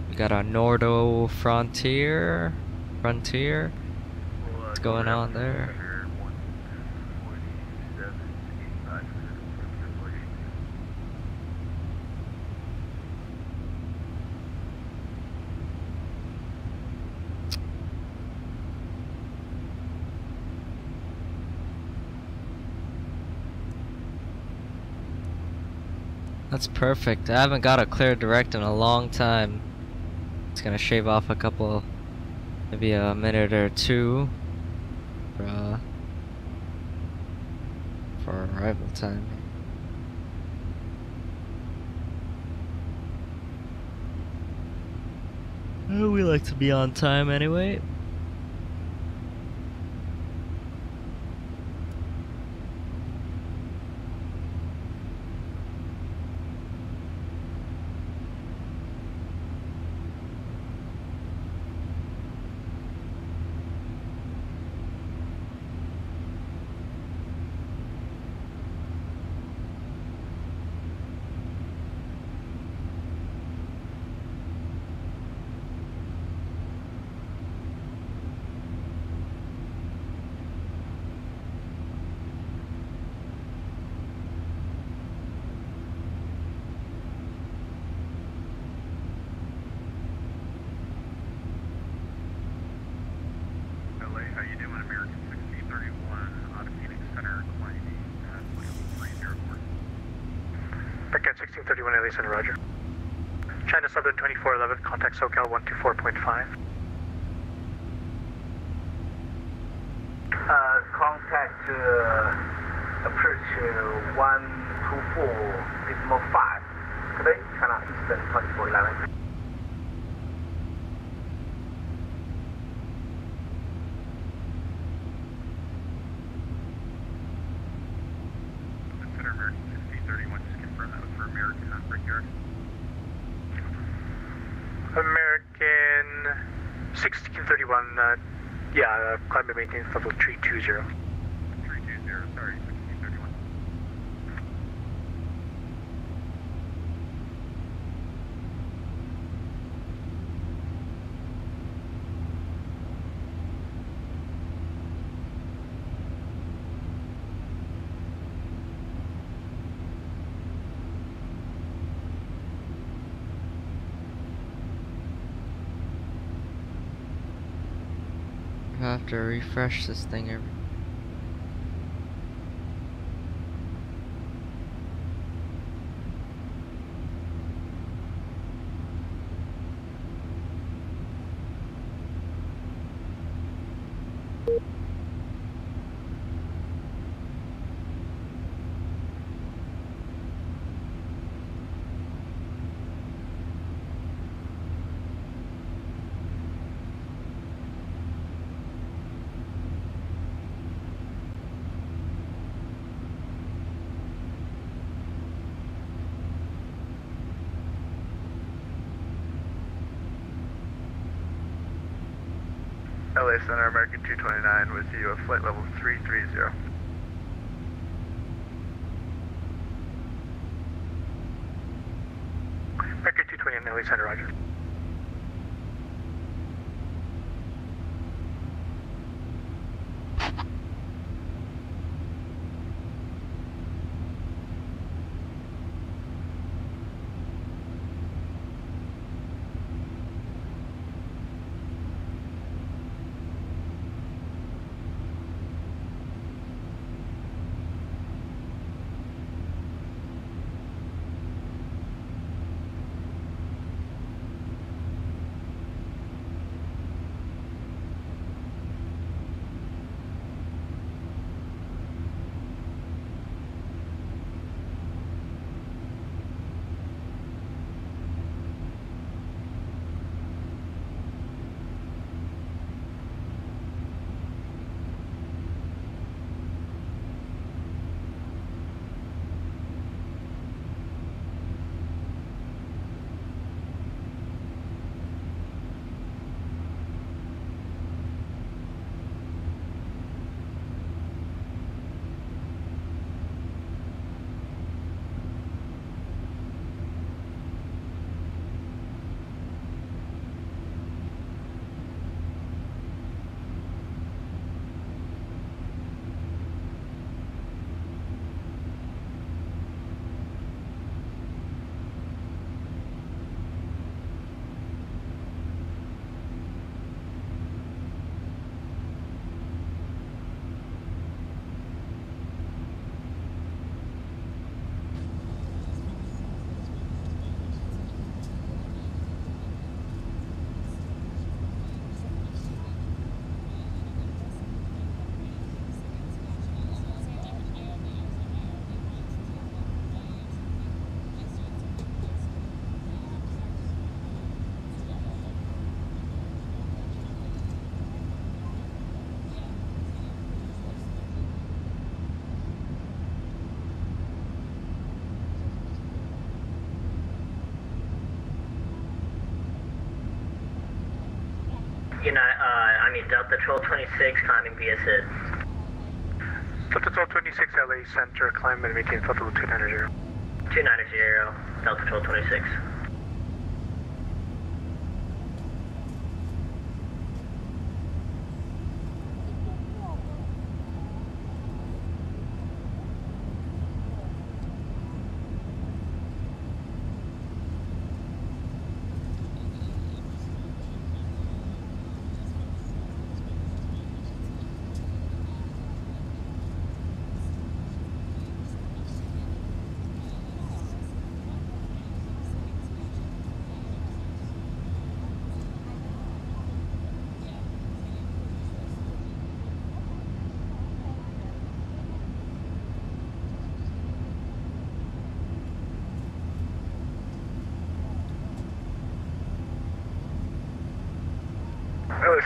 We got our Nordo Frontier. What's going on there? That's perfect. I haven't got a clear direct in a long time. It's gonna shave off a couple, maybe a minute or two for arrival time. We like to be on time anyway. how you doing? American 6031 out of Phoenix Center, climbing at 304. American 1631 LA Center, roger. China Southern 2411, contact SoCal 124.5. Contact approach 124.5. Today, China Eastern 2411. Center American 1631, just confirm that was for American Brickyard. American 1631, yeah, climb and maintain level 320. 320, sorry, 1631. I have to refresh this thing every. LA Center, American 229 with you, flight level 330. American 229 LA Center, roger. Delta 1226 climbing via SID. Delta 1226 LA Center, climb and maintain level 290. 290, Delta 1226.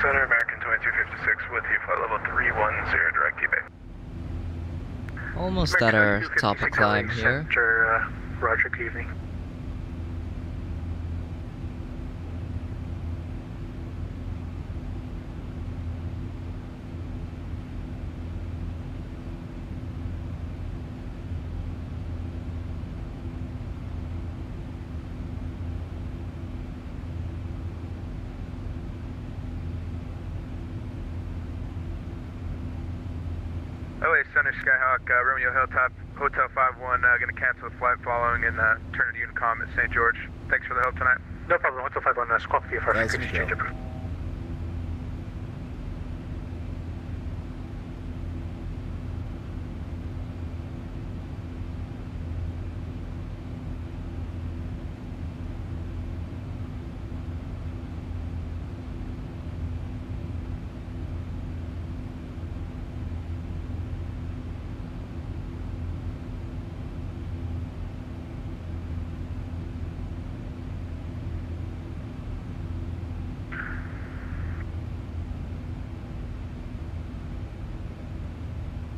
Center, American 2256 with you, flight level 310, direct T-Bay. Almost at our top of climb here. Center, Roger, good evening. OA Center, Skyhawk, Romeo Hilltop, Hotel 51, going to cancel the flight following and turn to Unicom at St. George. Thanks for the help tonight. No problem, Hotel 51, squawk VFR, frequency change approved.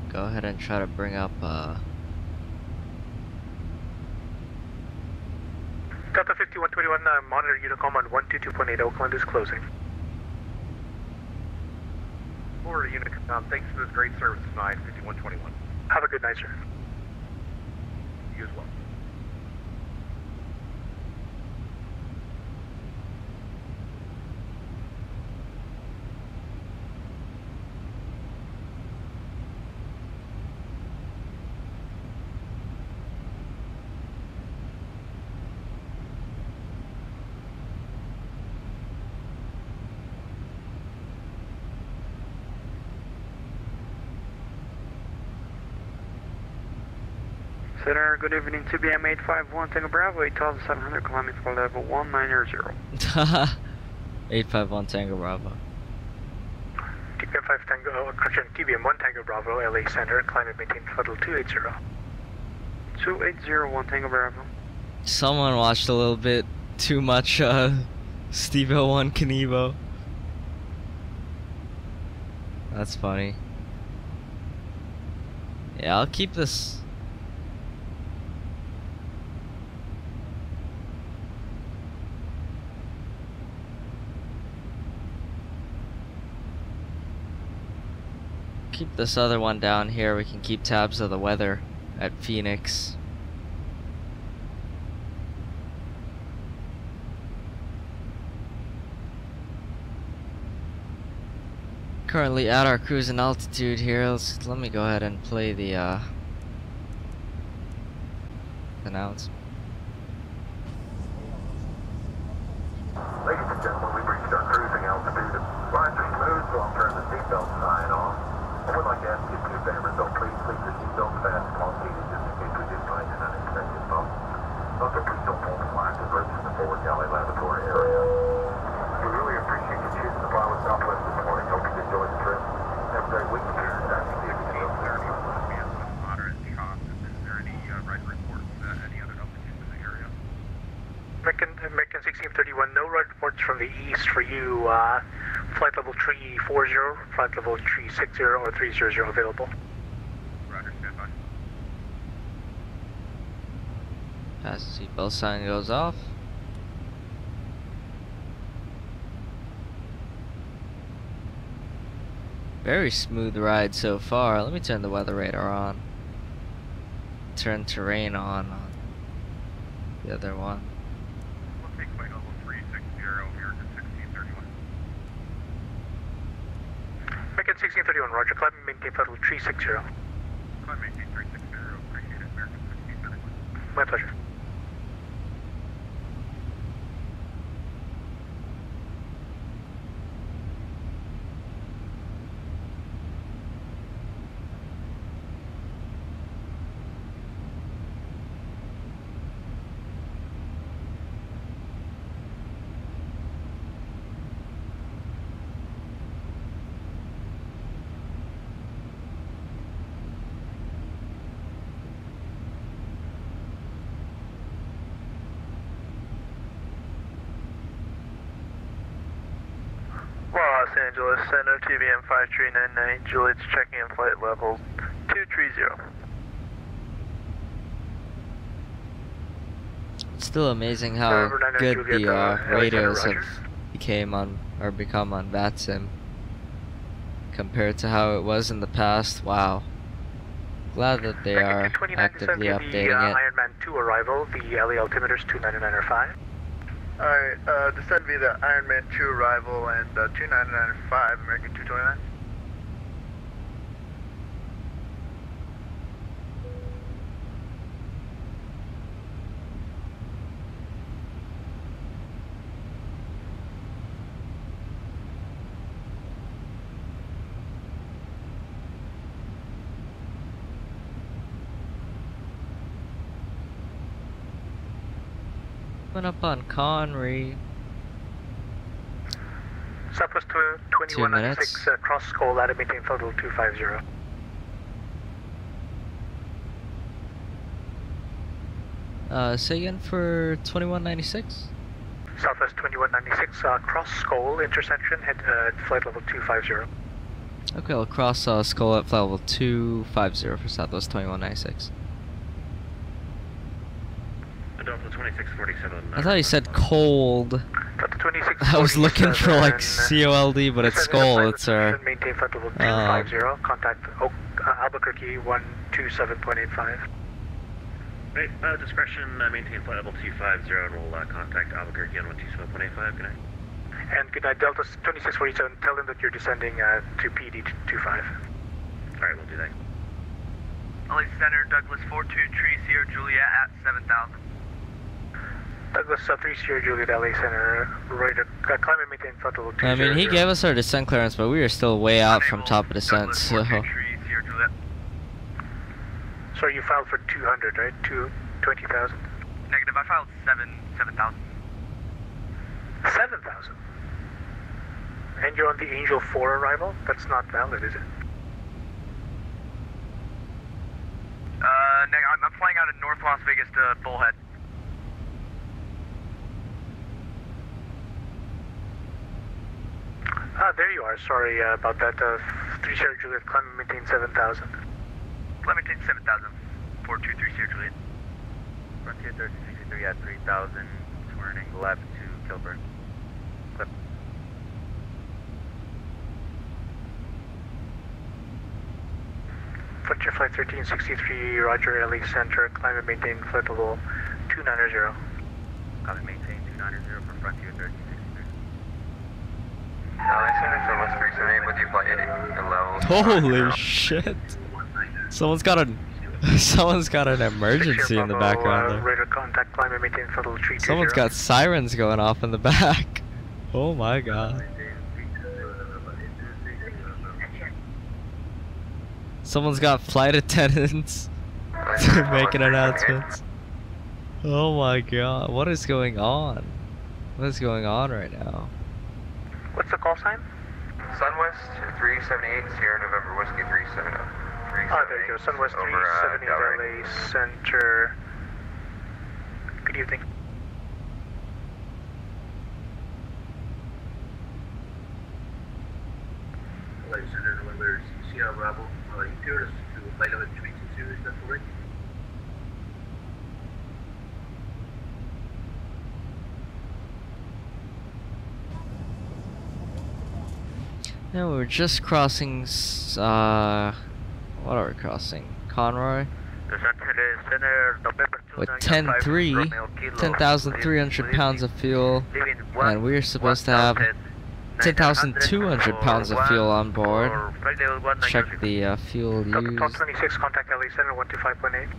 Go ahead and try to bring up Delta 5121, monitor Unicom on 122.8, Oakland is closing. Florida Unicom, thanks for this great service tonight, 5121. Have a good night, sir. You as well. Center, good evening, TBM 851 Tango Bravo, 8700, climbing for level 190. 851 Tango Bravo. TBM 5 Tango, correction, TBM 1 Tango Bravo, LA Center, climb and maintain level 280. 2801 Tango Bravo. Someone watched a little bit too much Steve 01 Knievo. That's funny. Yeah, I'll keep this. Keep this other one down here. We can keep tabs of the weather at Phoenix. Currently at our cruising altitude here. Let me go ahead and play the announcement. Ladies and gentlemen, we've reached our cruising altitude. Lines are smooth, so I'll turn the seatbelt sign on. I would like to ask you two favors, though. Please keep your seatbelt fastened while seated, just in case we do find an unexpected bump. Also, please don't pull the lines and bridge in the forward galley lavatory area. We really appreciate you choosing to fly with Southwest this morning. Hope you enjoy the trip. Have a great weekend here. That's the moderate shock. Is there any right reports, any other altitudes in the area? American 1631, no right reports from the east for you. Flight level 340, flight level 360, or 300 available. Roger, stand by. As the seatbelt sign goes off. Very smooth ride so far. Let me turn the weather radar on. Turn terrain on the other one. We'll take flight level 360 here to 1631. American 1631, roger, climb and maintain flight level 360. Climb maintain 360, appreciate it, American 1631. My pleasure. Angeles Center, TBM 5399, Juliet's checking in flight level 230. It's still amazing how good the radios have become on VATSIM compared to how it was in the past. Wow. Glad that they are actively updating the it. Ironman 2 arrival, the LA altimeter is 299.5. Alright, descend via the Ironman 2 arrival and 2995, American 229. Up on Connery. Southwest 2196, cross Skull, ladder maintain flight level 250. Say again for 2196? Southwest 2196, cross Skull, intersection, head flight level 250. Okay, I'll cross Skull at flight level 250 for Southwest 2196. I thought you said cold. I was looking for like COLD, but it's Skull. It's our. Maintain flight level 250. Contact Albuquerque 127.85. Right, discretion, maintain flight level 250, and we'll contact Albuquerque on 127.85. Good night. And good night, Delta 2647. Tell them that you're descending to PD 25. Alright, we'll do that. LA Center, Douglas 423, Sierra Juliet at 7,000. Douglas 3 Sierra Juliet, LA Center, radar, climb and maintain flight level 200. I mean, he gave us our descent clearance, but we are still way out from top of descent, so. So you filed for 200, right? 20,000? Negative, I filed 7,000. 7,000? And you're on the Angel 4 arrival? That's not valid, is it? I'm flying out of North Las Vegas to Bullhead. There you are. Sorry about that. 3 Sierra Juliet, climb and maintain 7,000. Climb and maintain 7,000. 423 Sierra Juliet. Frontier 1363 at 3,000, turning left to Kilburn. Clip. Frontier Flight 1363, Roger, LA Center, climb and maintain flight level 290. Climb and maintain 290 for Frontier 1363. LA Center, Southwest 378 with you, flight 80 and level. Holy shit! Someone's got an emergency in the background there. Radar contact, climb and maintain flight level 320. Someone's got sirens going off in the back. Oh my god. Someone's got flight attendants making announcements. Oh my god, what is going on? What is going on right now? What's the call sign? Sunwest 378, Sierra November Whiskey 370. There you go, Sunwest 378, LA Center. Good evening. LA Center, November, Sierra Bravo. You cleared us to flight level 322, is that correct? Yeah, we were just crossing, what are we crossing? Conroy? With 10,300 pounds of fuel, and we're supposed to have 10,200 pounds of fuel on board. Check the fuel used. 26, contact LA Center, 125.8.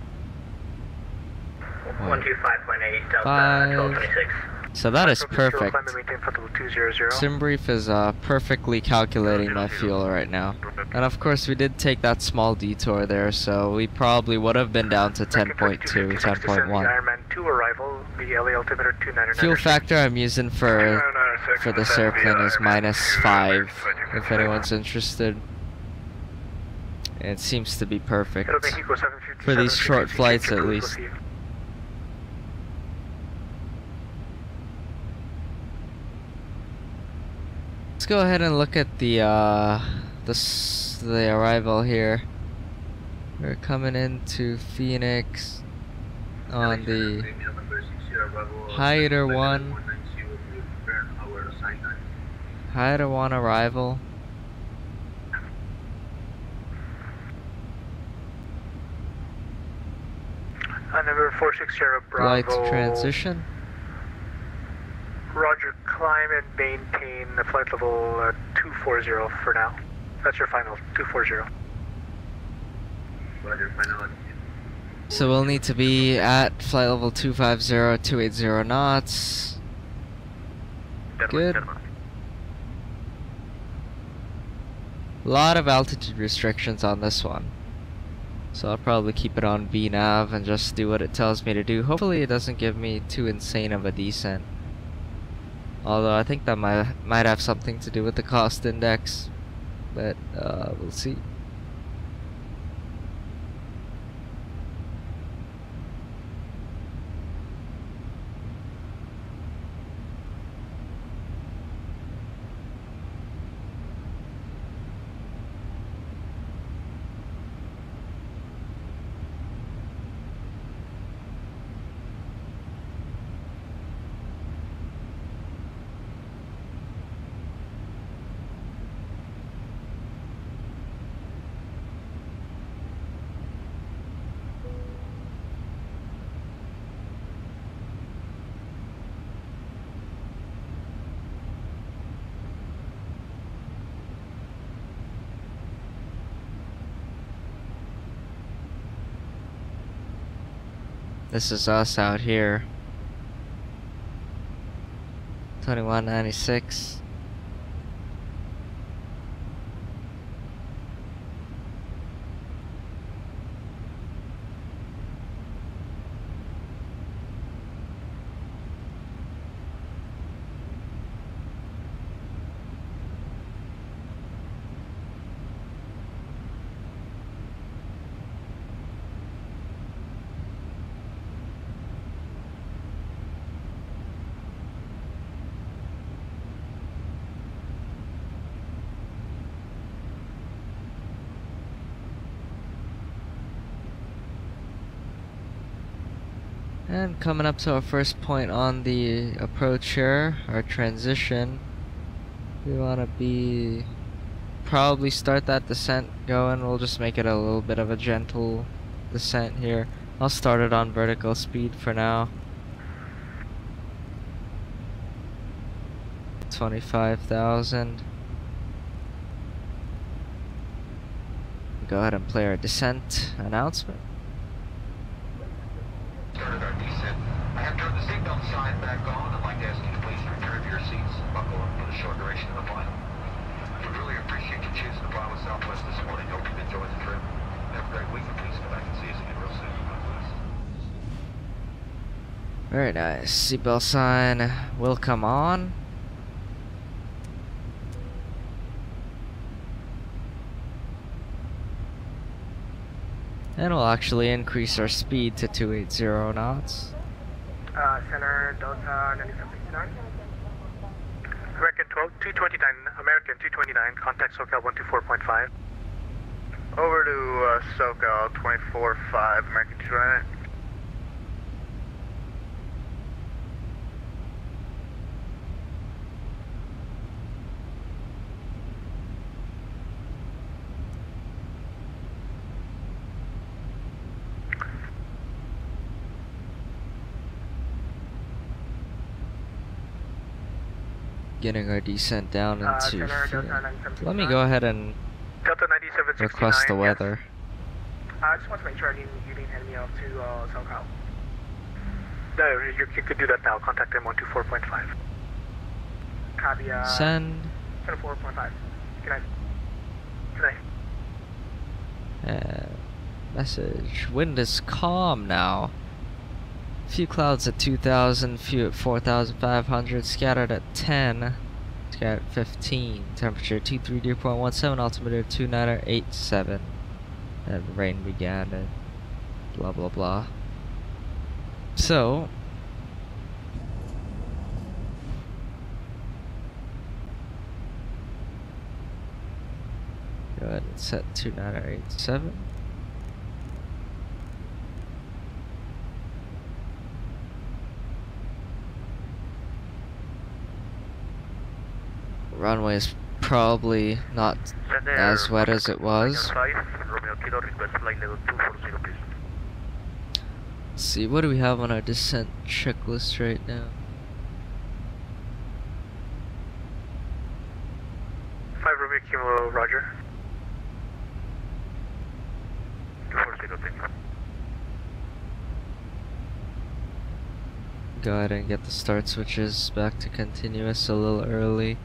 125.8, Delta 1226. So that is perfect. SimBrief is perfectly calculating my fuel right now. And of course we did take that small detour there, so we probably would have been down to 10.2, 10.1. Fuel factor I'm using for this airplane is -5, if anyone's interested. It seems to be perfect, for these short flights at least. go ahead and look at the arrival here. We're coming into Phoenix on the Hyder 1 arrival. Number 460 Bravo. Lights transition. Roger, climb and maintain the flight level 240 for now. That's your final, 240. Roger, final. So we'll need to be at flight level 250, 280 knots. Good. A lot of altitude restrictions on this one. So I'll probably keep it on VNav and just do what it tells me to do. Hopefully it doesn't give me too insane of a descent. Although I think that might have something to do with the cost index. But we'll see. This is us out here. 2196. And coming up to our first point on the approach here, our transition. We want to probably start that descent going. We'll just make it a little bit of a gentle descent here. I'll start it on vertical speed for now. 25,000. Go ahead and play our descent announcement. Started our descent. I have turned the seatbelt sign back on. I'd like to ask you to please return to your seats and buckle up for the short duration of the flight. We really appreciate you choosing to fly with Southwest this morning. Hope you've enjoyed the trip. Have a great weekend. Please come back and see us again real soon. God bless. Very nice. Seatbelt sign will come on. And we'll actually increase our speed to 280 knots. Center Delta 9769. American 229, American 229, contact SoCal 124.5. Over to SoCal 24.5, American 229. Getting our descent down into. Let me go ahead and request the weather. I just want to make sure you didn't hand me off to SoCal. No, you could do that now. Contact M124.5. Copy. Send. 24.5. Good night. Good night. Message. Wind is calm now. Few clouds at 2,000, few at 4,500, scattered at 10, scattered at 15. Temperature 230.17, altimeter 2987. And rain began and blah blah blah. So ahead and set 2987. Runway is probably not as wet as it was. Let's see, what do we have on our descent checklist right now? 5 Romeo Kilo, roger. 240, Go ahead and get the start switches back to continuous a little early.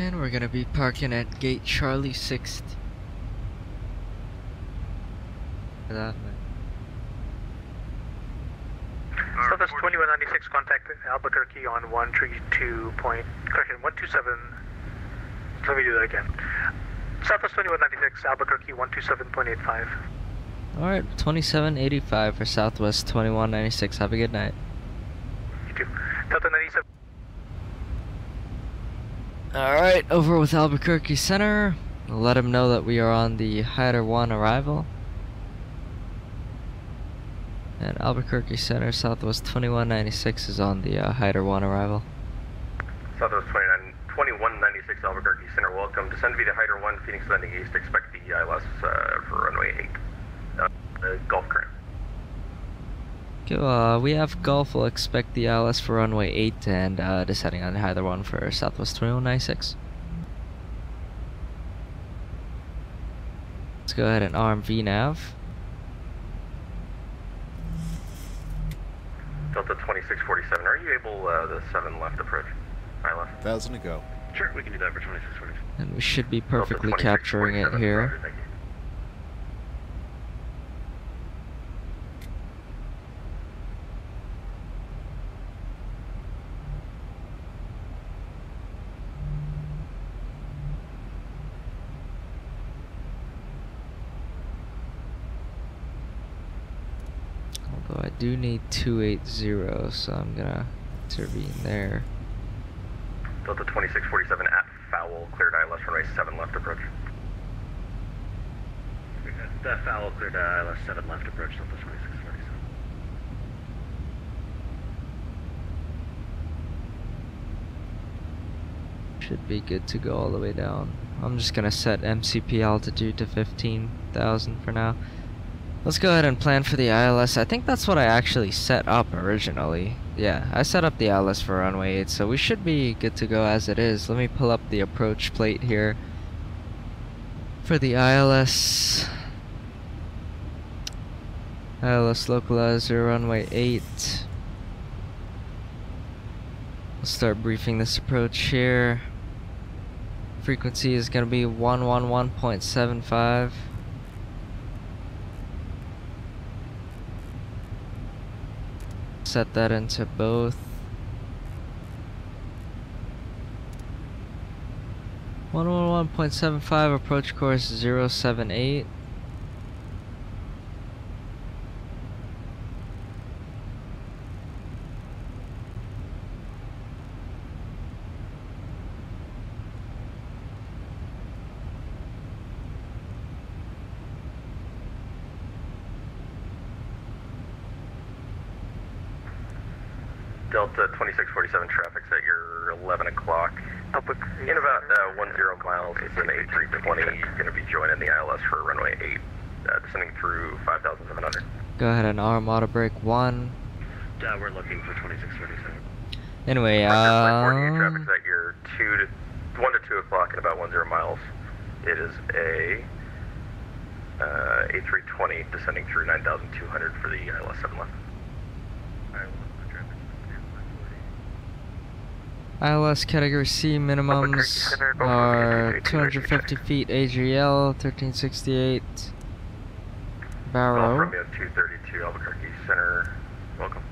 And we're gonna be parking at gate Charlie 60. For that man. Southwest 2196, contact Albuquerque on 127. Let me do that again. Southwest 2196, Albuquerque 127.85. Alright, 2785 for Southwest 2196. Have a good night. You too. Delta 97. Alright, over with Albuquerque Center. We'll let him know that we are on the Hyder 1 arrival. And Albuquerque Center, Southwest 2196 is on the Hyder 1 arrival. Southwest 2196 Albuquerque Center, welcome. Descend via Hyder 1, Phoenix landing east. Expect the ILS for runway 8. Gulf current. Okay, we have Gulf. We'll expect the ILS for runway 8 and descending on the Hyder 1 for Southwest 2196. Let's go ahead and arm VNAV. Delta 2647, are you able, the 7 left approach, ILS? 1,000 to go. Sure, we can do that for 2647. And we should be perfectly capturing it here. Roger, thank you. Although I do need 280, so I'm gonna intervene there. Delta 2647 at foul, cleared ILS runway 7 left approach. The foul cleared ILS 7 left approach, Delta 2647. Should be good to go all the way down. I'm just gonna set MCP altitude to 15,000 for now. Let's go ahead and plan for the ILS. I think that's what I actually set up originally. Yeah, I set up the ILS for runway 8, so we should be good to go as it is. Let me pull up the approach plate here for the ILS. ILS localizer runway 8. We'll start briefing this approach here. Frequency is going to be 111.75. Set that into both. 111.75, approach course 078. Delta 2647 traffic's at your 11 o'clock. In about 10 miles, it's an A320. You're going to be joining the ILS for runway 8, descending through 5,700. Go ahead and arm auto brake 1. We're looking for 2647. Anyway, traffic's at your 1 to 2 o'clock in about 10 miles. It is a A320 descending through 9,200 for the ILS 7 left. ILS Category C minimums are 250 feet AGL, 1368 Barrow. Romeo 232 Albuquerque Center, welcome.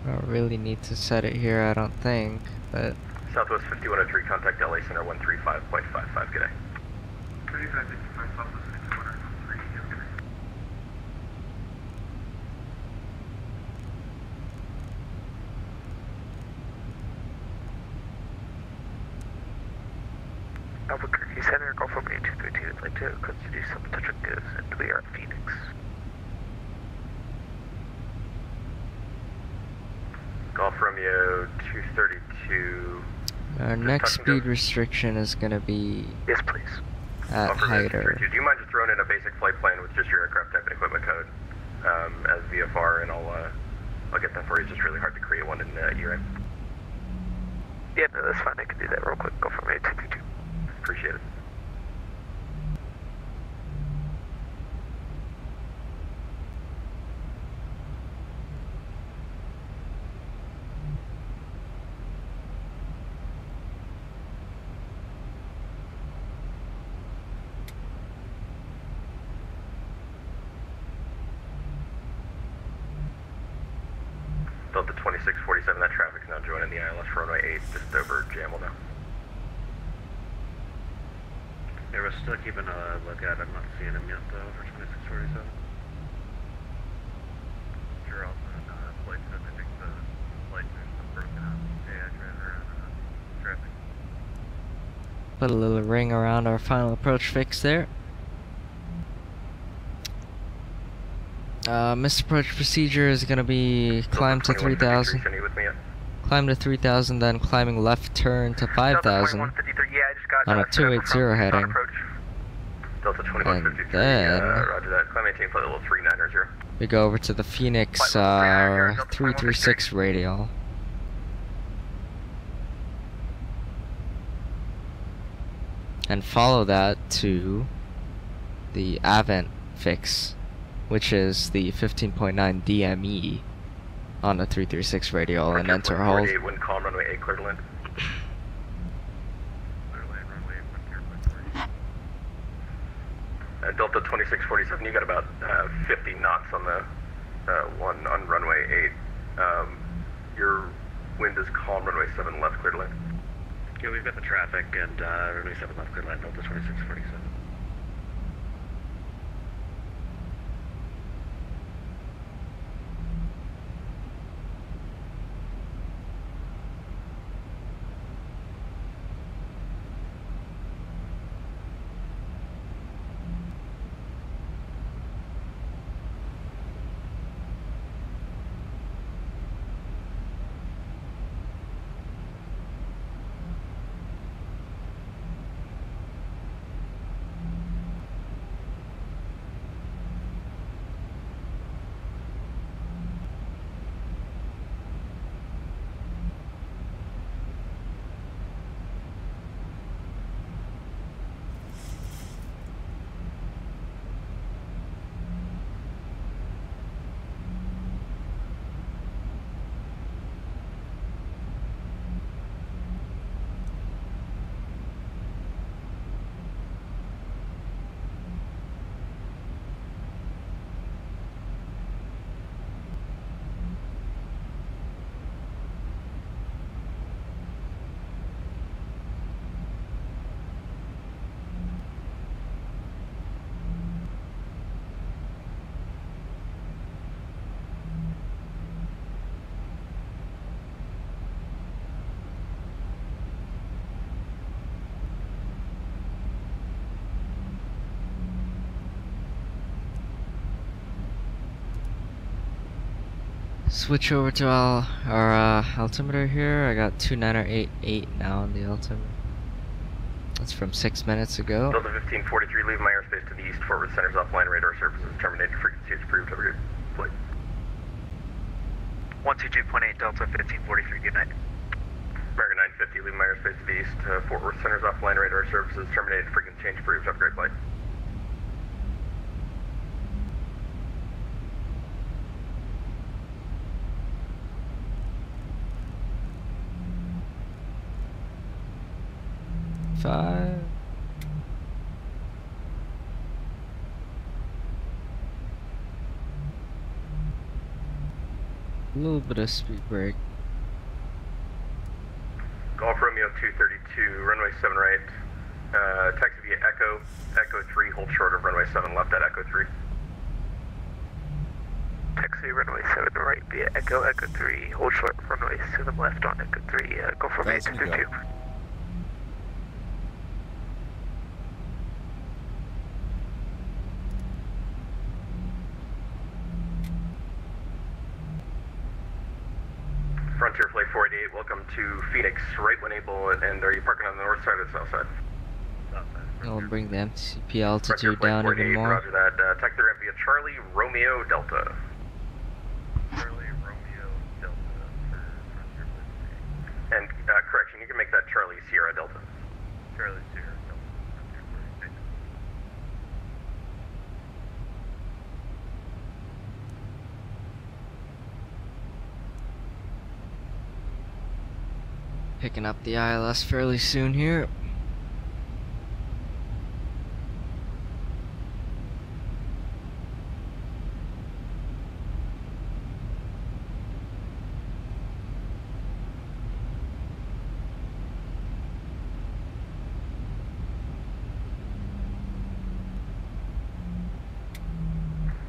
I don't really need to set it here, I don't think, but... Southwest 5103, contact LA Center 135.55, good day. 3555 Southwest 5103, good day. Albuquerque Center, Gulf Romeo 232, I'd like to consider some objectives, and we are in Phoenix. Gulf Romeo 232. Our next speed restriction is going to be yes, please. At Hyder. Do you mind just throwing in a basic flight plan with just your aircraft type and equipment code as VFR, and I'll get that for you. It's just really hard to create one in year-end. Yeah, no, that's fine. I can do that real quick. Go from 8222. Appreciate it. Delta 2647, that traffic's now joining the ILS for runway 8, just over Jamel now. Yeah, we're still keeping a lookout. I'm not seeing him yet, though, for 2647. Sure, also, flight says I think the flight there's some broken up. Yeah, traffic. Put a little ring around our final approach fix there. Missed approach procedure is going to be climb to 3,000. Climb to 3,000, then climbing left turn to 5,000 on a 280 heading. Delta 2153, And then roger that. Climb maintain flight level 390. we go over to the Phoenix 336 radial. And follow that to the Avant fix, which is the 15.9 DME on the 336 radial, and enter hold. Wind calm, runway 8, clear to land. Delta 2647, you got about 50 knots on the one on runway 8. Your wind is calm, runway 7 left, clear to land. Yeah, we've got the traffic, and runway 7 left, clear to land, Delta 2647. Switch over to our altimeter here. I got 2988 now on the altimeter. That's from 6 minutes ago. Delta 1543, leave my airspace to the east. Forward center's offline, radar services terminated. Frequency is approved. Have a good flight. 122.8 Delta 1543, good night. American 50, leaving my airspace to the east. Fort Worth Center's offline radar services terminated. Frequency change approved. Have a great flight. Five. A little bit of speed break. Golf Romeo 232, runway 7 right. Taxi via Echo, Echo 3, hold short of runway 7 left at Echo 3. Taxi runway 7 right via Echo, Echo 3, hold short of runway 7 left on Echo 3, Golf Romeo 232. Frontier Flight 488, welcome to Phoenix, right when able, and are you parking on the north side or the south side? South side. I'll bring the MCP altitude Frontier down Flight even 488, more. roger that. Taxi the ramp via Charlie Romeo Delta. Charlie Romeo Delta for Frontier Flight 488. And correction, you can make that Charlie Sierra Delta. Charlie Sierra Delta, Frontier 488. Picking up the ILS fairly soon here.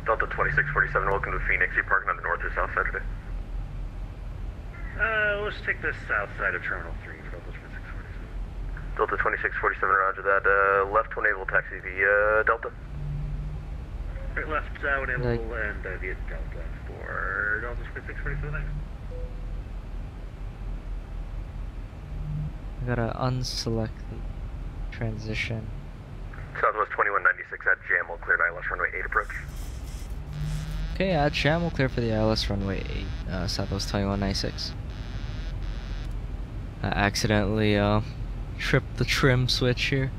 Delta 2647, welcome to Phoenix. You parking on the north or south side today? Let's take the south side of Terminal 3 for Delta 2647. Delta 2647, roger that. Left when able, taxi via Delta. Right, left when able, and via Delta for Delta 2647. I gotta unselect the transition. Southwest 2196 at Jam, will cleared ILS runway 8 approach. Okay, at Sham, we'll clear for the ILS runway 8, Southwest 2196. I accidentally tripped the trim switch here.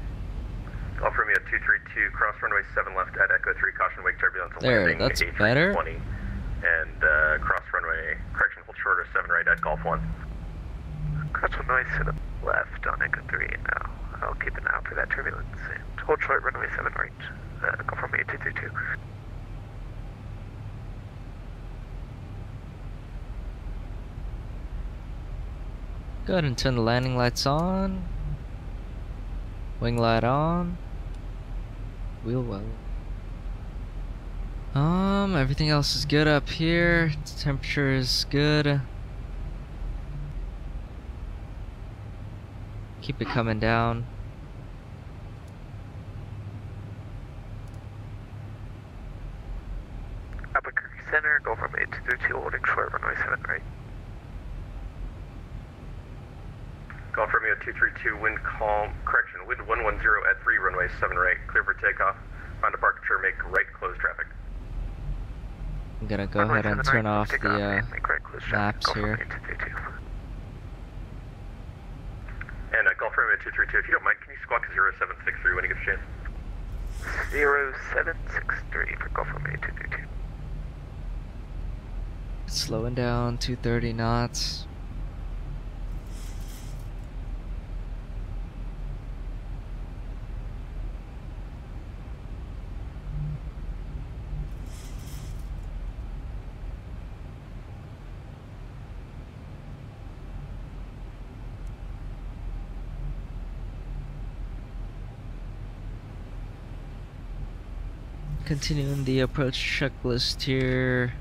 Golf Romeo 232, cross runway 7 left at Echo 3, caution wake turbulence There, landing that's A320. better. And cross runway, correction, hold shorter 7 right at Golf 1. Cross runway 7 left on Echo 3 now. I'll keep an eye out for that turbulence. And hold short runway 7 right, Golf Romeo 232. Go ahead and turn the landing lights on. Wing light on. Wheel well. Everything else is good up here. The temperature is good. Keep it coming down. Albuquerque Center, Golf Romeo 232, holding short runway 7 right. Golf Romeo 232, wind calm, correction, wind 110 at 3, runway 7 right, clear for takeoff. On departure, make right, close traffic. I'm gonna go ahead and turn off the maps here. And Golf Romeo 232, if you don't mind, can you squawk 0763 when you get a chance? 0763 for Golf Romeo 232. Slowing down, 230 knots. Continuing the approach checklist here.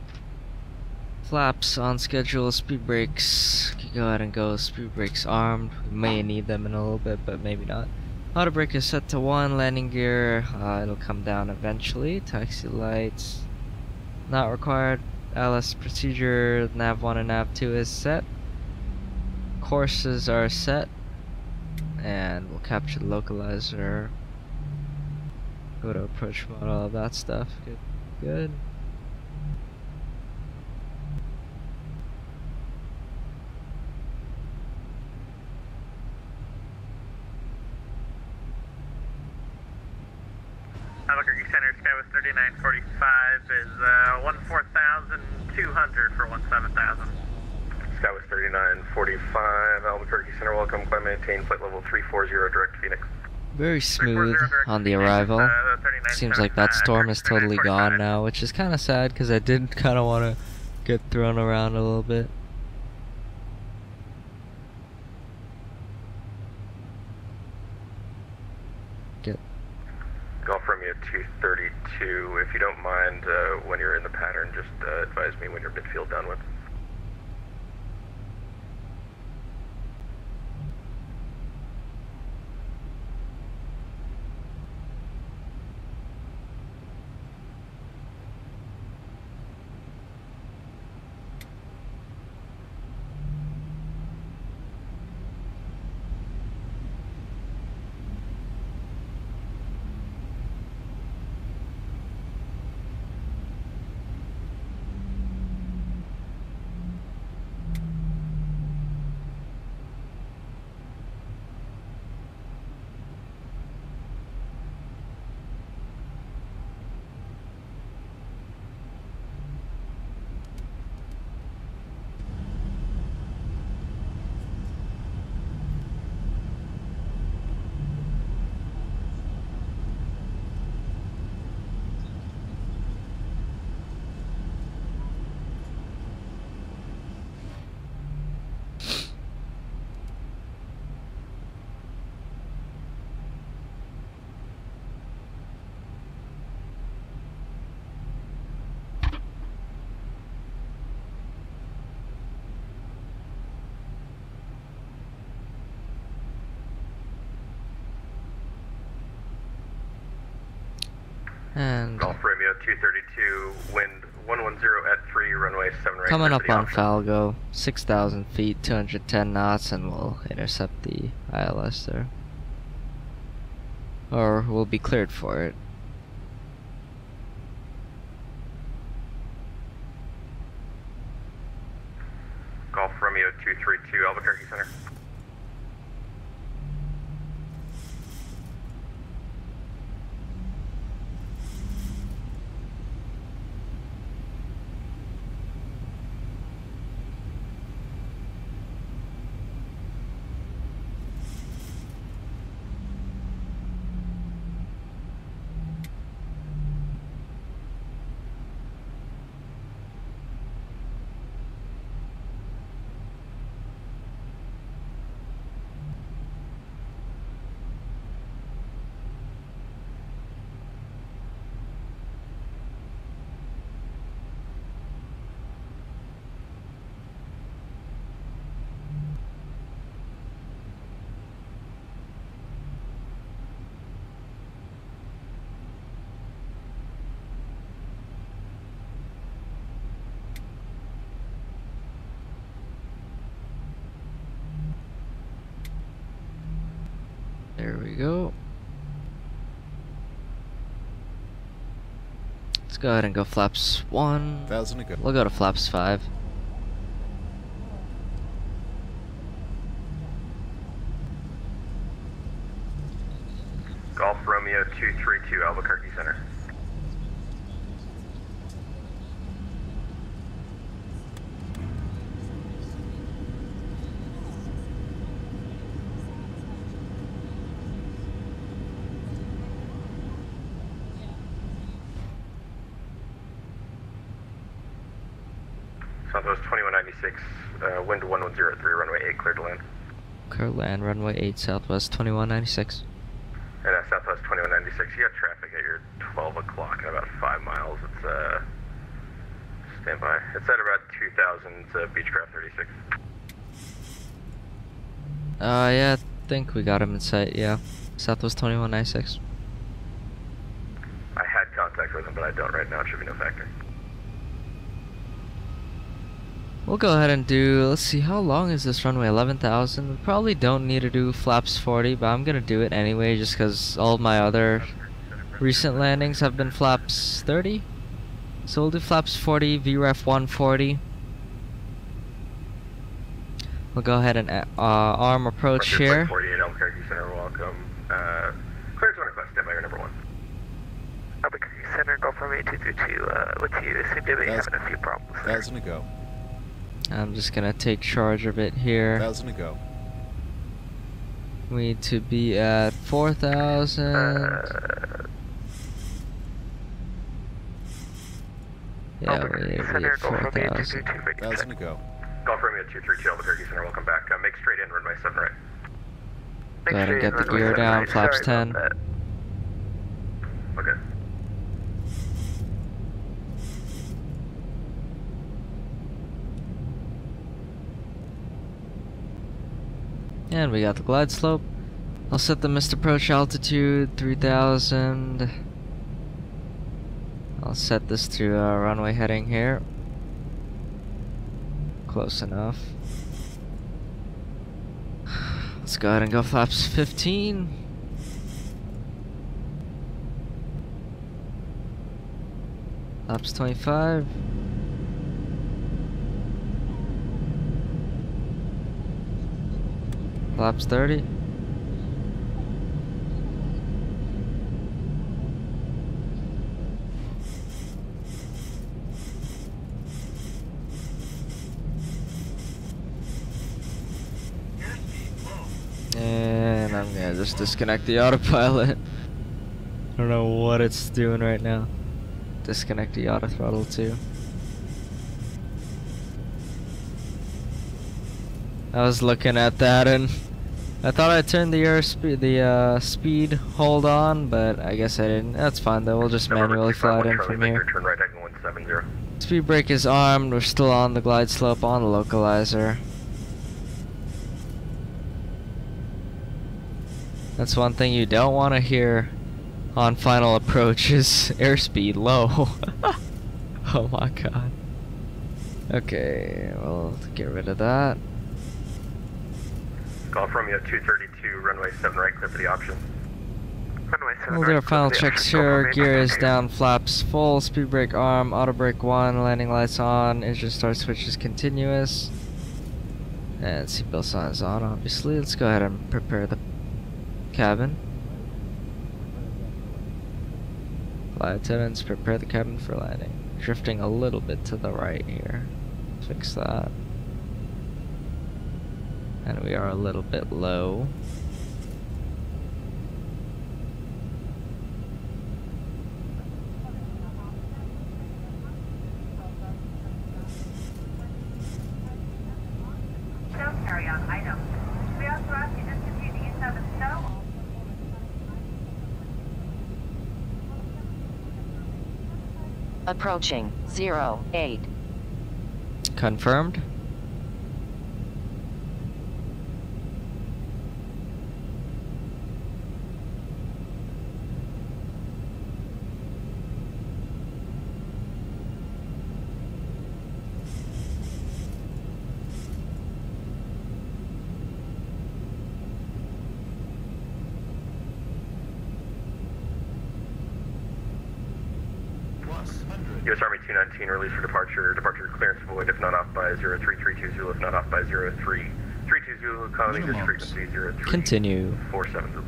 Flaps on schedule, speed brakes. You can go ahead and go speed brakes armed. We may need them in a little bit, but maybe not. Auto brake is set to 1, landing gear, it'll come down eventually. Taxi lights, not required. LS procedure, nav 1 and nav 2 is set. Courses are set. And we'll capture the localizer. Go to approach mode, all of that stuff. Good. Good. Roger for 17,000. Skywest 3945, Albuquerque Center, welcome. Climb maintain flight level 340, direct to Phoenix. Very smooth on the arrival. Seems like that storm is totally gone now, which is kind of sad because I did kind of want to get thrown around a little bit. Golf Romeo 232, if you don't mind, when you're in the pattern, just advise me when you're midfield downwind. And Golf Romeo 232, wind 110 at 3, runway 7 right. coming up on Falgo, 6,000 feet, 210 knots, and we'll intercept the ILS there. Or we'll be cleared for it. Golf Romeo 232, Albuquerque Center. There we go. Let's go ahead and go flaps 1. 1,000 to go. We'll go to flaps 5. Golf Romeo 232, Albuquerque Center. Southwest 2196, wind 110 at 3, runway 8, clear to land. Clear land, runway 8, Southwest 2196. And Southwest 2196, you got traffic at your 12 o'clock in about 5 miles. It's, stand by. It's at about 2,000, it's Beechcraft 36. Yeah, I think we got him in sight, yeah. Southwest 2196. I had contact with him, but I don't right now. It should be no factor. We'll go ahead and do, let's see, how long is this runway? 11,000. We probably don't need to do flaps 40, but I'm gonna do it anyway just because all my other recent landings have been flaps 30. So we'll do flaps 40, VREF 140. We'll go ahead and arm approach here. 48 Albuquerque Center, welcome. Clear to request, stand by your number 1. Albuquerque Center, Golf California 232, with you, seem to be having a few problems there. 1,000 to go. I'm just gonna take charge of it here. 1,000 to go. We need to be at 4,000. Yeah, we need to be at 4,000. 1,000 to go. Golf Romeo 232 Albuquerque Center, welcome back. Make straight in, runway 7 right. Go ahead and get the gear down, flaps 10. Okay. And we got the glide slope. I'll set the missed approach altitude 3,000. I'll set this to runway heading here. Close enough. Let's go ahead and go flaps 15. Flaps 25. Flaps 30. And I'm gonna just disconnect the autopilot. I don't know what it's doing right now. Disconnect the auto throttle too. I was looking at that and I thought I turned the speed hold on, but I guess I didn't. That's fine though. We'll just manually fly it in from here. Turn right exit 170. Speed brake is armed. We're still on the glide slope on the localizer. That's one thing you don't want to hear on final approach is airspeed low. Oh my god. Okay, we'll get rid of that. Golf Romeo 232, runway 7 right, clear for the option. Runway 7 We'll right, do our clear final for the checks option. here. Gear is down, flaps full, speed brake arm, auto brake 1, landing lights on, engine start switch is continuous. And seatbelt sign is on, obviously. Let's go ahead and prepare the cabin. Flight attendants, prepare the cabin for landing. Drifting a little bit to the right here. Fix that. And we are a little bit low. Don't carry on items. We also ask you discontinue the use of the stow. Approaching 08. Confirmed. US Army 219, release for departure. Departure clearance void if not off by 0332 Zulu, if not off by 0332 Zulu, calling this frequency 03. Continue. 47 Zulu.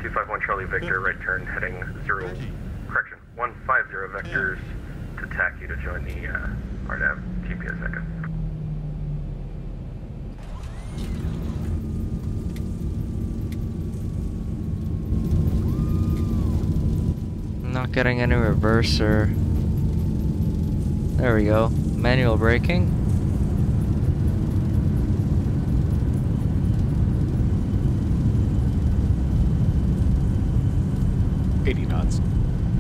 (251) Charlie Victor, right turn heading 150 vectors to TAC you to join the RNAV TPS Echo. Not getting any reverser. There we go. Manual braking. knots.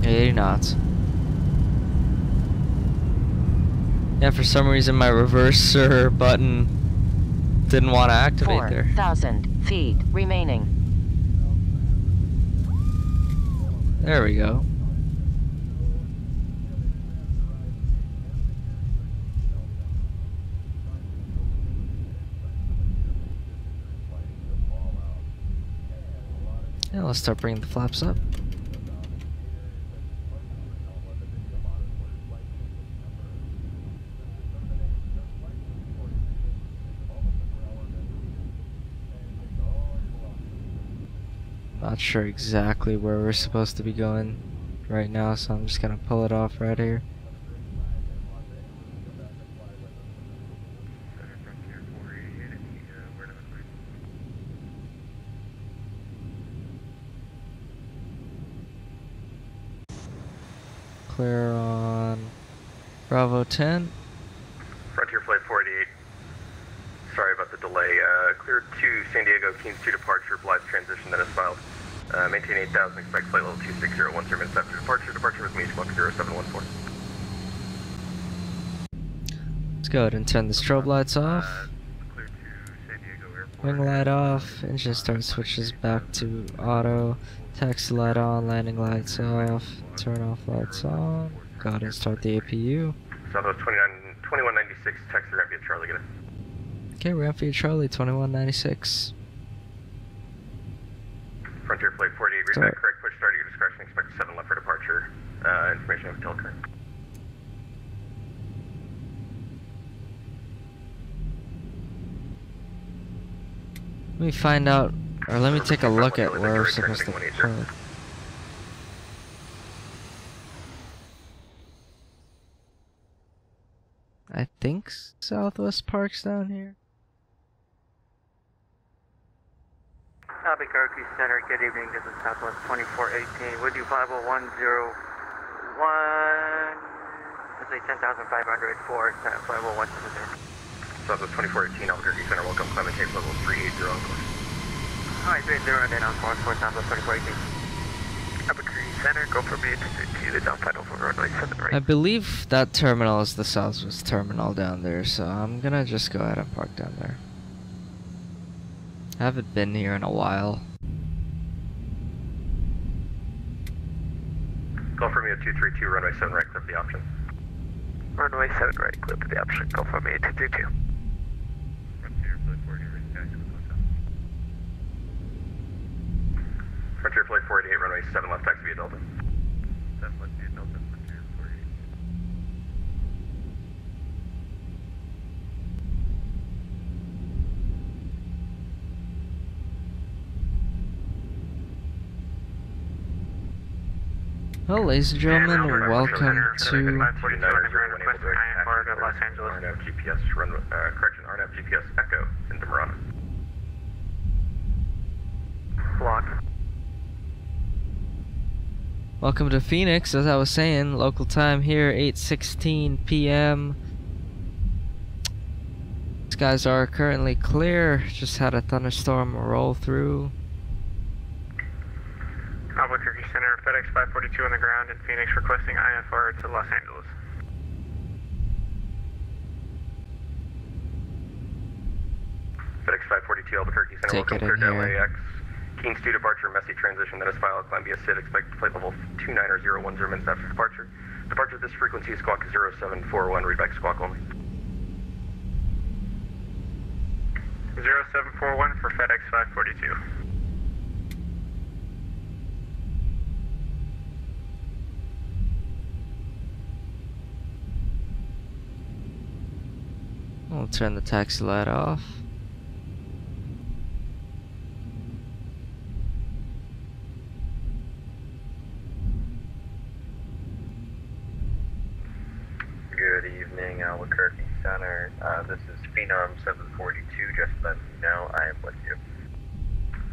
80 knots. Yeah, for some reason my reverser button didn't want to activate there. 4,000 feet remaining. There we go. Yeah, let's start bringing the flaps up. Not sure exactly where we're supposed to be going right now, so I'm just gonna pull it off right here. Clear on Bravo 10. Frontier Flight 488. Sorry about the delay. Clear to San Diego, Keynes 2 departure, Blythe transition that is filed. Maintain 8,000, expect flight level 2601, 3 minutes after departure. Departure with me, Squawk 0714. Let's go ahead and turn the strobe lights off. Clear to San Diego Airport. Wing light off, engine start switches back to auto, taxi light on, landing lights off, turn off lights on, go ahead and start the APU. Southwest 2196, taxi ramp via Charlie, get it. Okay, ramp via Charlie, 2196. Frontier Flight 48, read back correct, push start at your discretion, expect 7 left for departure. Information of hotel current. Let me find out, or let me take a look at where we're supposed to pull. I think Southwest Park's down here. Albuquerque Center, good evening, this is Southwest 2418, would you 50101, let's say 10,500 for 50170. Southwest 2418, Albuquerque Center, welcome, climate tape level 380 on course. Alright, 380 then on course for Southwest 2418. Albuquerque Center, go for me to the down final for runway 7 right. I believe that terminal is the Southwest terminal down there, so I'm gonna just go ahead and park down there. I haven't been here in a while. Call for me at 232, runway 7 right, clip the option. Runway 7 right, clear to the option, go for me at 232. Frontier Flight 48, ready to taxi with hotel. Frontier Flight 48, runway 7 left, taxi via Delta. 7 left via Delta, Frontier 48. Well, ladies and gentlemen, welcome to RNAV GPS run, correction, RNAV GPS Echo into Marana. Block. welcome to Phoenix. As I was saying, local time here 8:16 p.m. Skies are currently clear. Just had a thunderstorm roll through. Albuquerque Center, FedEx 542 on the ground in Phoenix, requesting IFR to Los Angeles. FedEx 542, Albuquerque Center, welcome, clear to LAX. Keynes 2 departure, messy transition that is filed, climb via SID, expect flight level 29010 minutes after departure. Departure at this frequency is squawk 0741, read back squawk only. 0741 for FedEx 542. I'll turn the taxi light off. Good evening, Albuquerque Center. This is Phenom 742, just letting you know I am with you.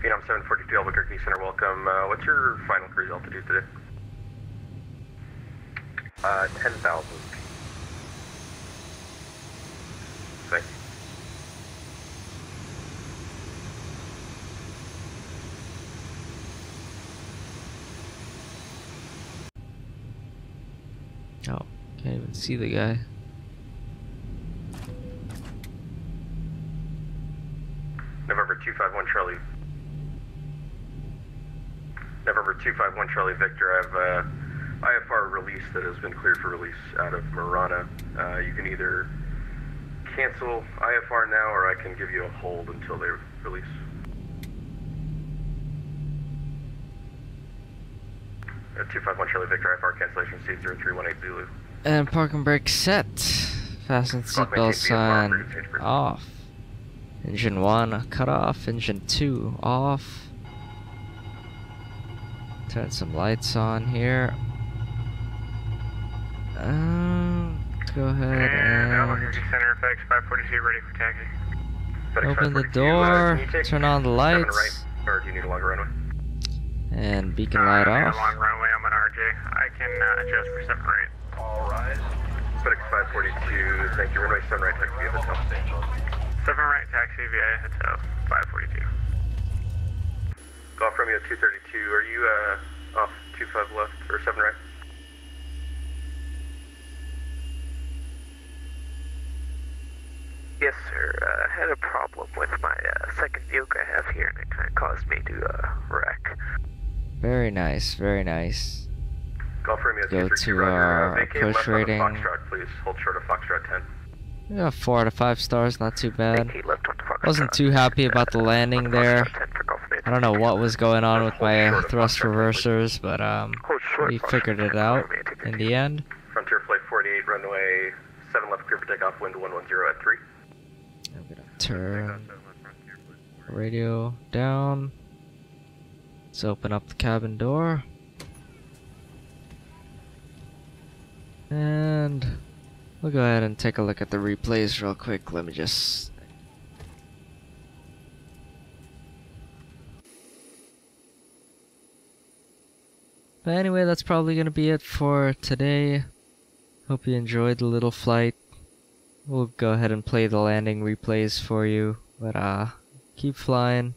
Phenom 742, Albuquerque Center, welcome. What's your final cruise altitude today? 10,000 feet. Thank you. Oh, can't even see the guy. November 251 Charlie. November 251 Charlie Victor. I have IFR release that has been cleared for release out of Marana. You can either cancel IFR now, or I can give you a hold until they release. At 251 Charlie Victor, IFR cancellation C0318 Zulu. And parking brake set. Fasten seatbelt sign off. Engine 1 cut off. Engine 2 off. Turn some lights on here. Go ahead and Center effects 542 ready for taxi. open the door, turn on the lights, right, or do you need a longer runway? and beacon light off. Long runway, I'm an RJ. I can adjust for 7 right. All rise. FedEx 542, thank you. Runway 7 right, taxi via hotel. 7 right taxi via hotel 542. Golf Romeo 232, are you off 25 left or 7 right? Yes, sir. I had a problem with my second yoke I have here, and it kind of caused me to wreck. Very nice, very nice. Golf Romeo Go 232, to Roger. Vacate approach left on the rating. Foxtrot, please. Hold short of Foxtrot 10. Yeah, 4 out of 5 stars, not too bad. Vacate left on the Foxtrot. Wasn't too happy about the landing there. I don't know what was going on with my thrust reversers, but we figured it out in the end. Frontier Flight 48, runway 7 left, clear for takeoff, wind 110 at 3. I'm gonna turn radio down. Let's open up the cabin door. And we'll go ahead and take a look at the replays real quick. Let me just... But anyway, that's probably gonna be it for today. Hope you enjoyed the little flight. We'll go ahead and play the landing replays for you. But keep flying.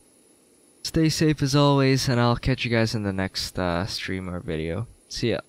Stay safe as always, and I'll catch you guys in the next stream or video. See ya.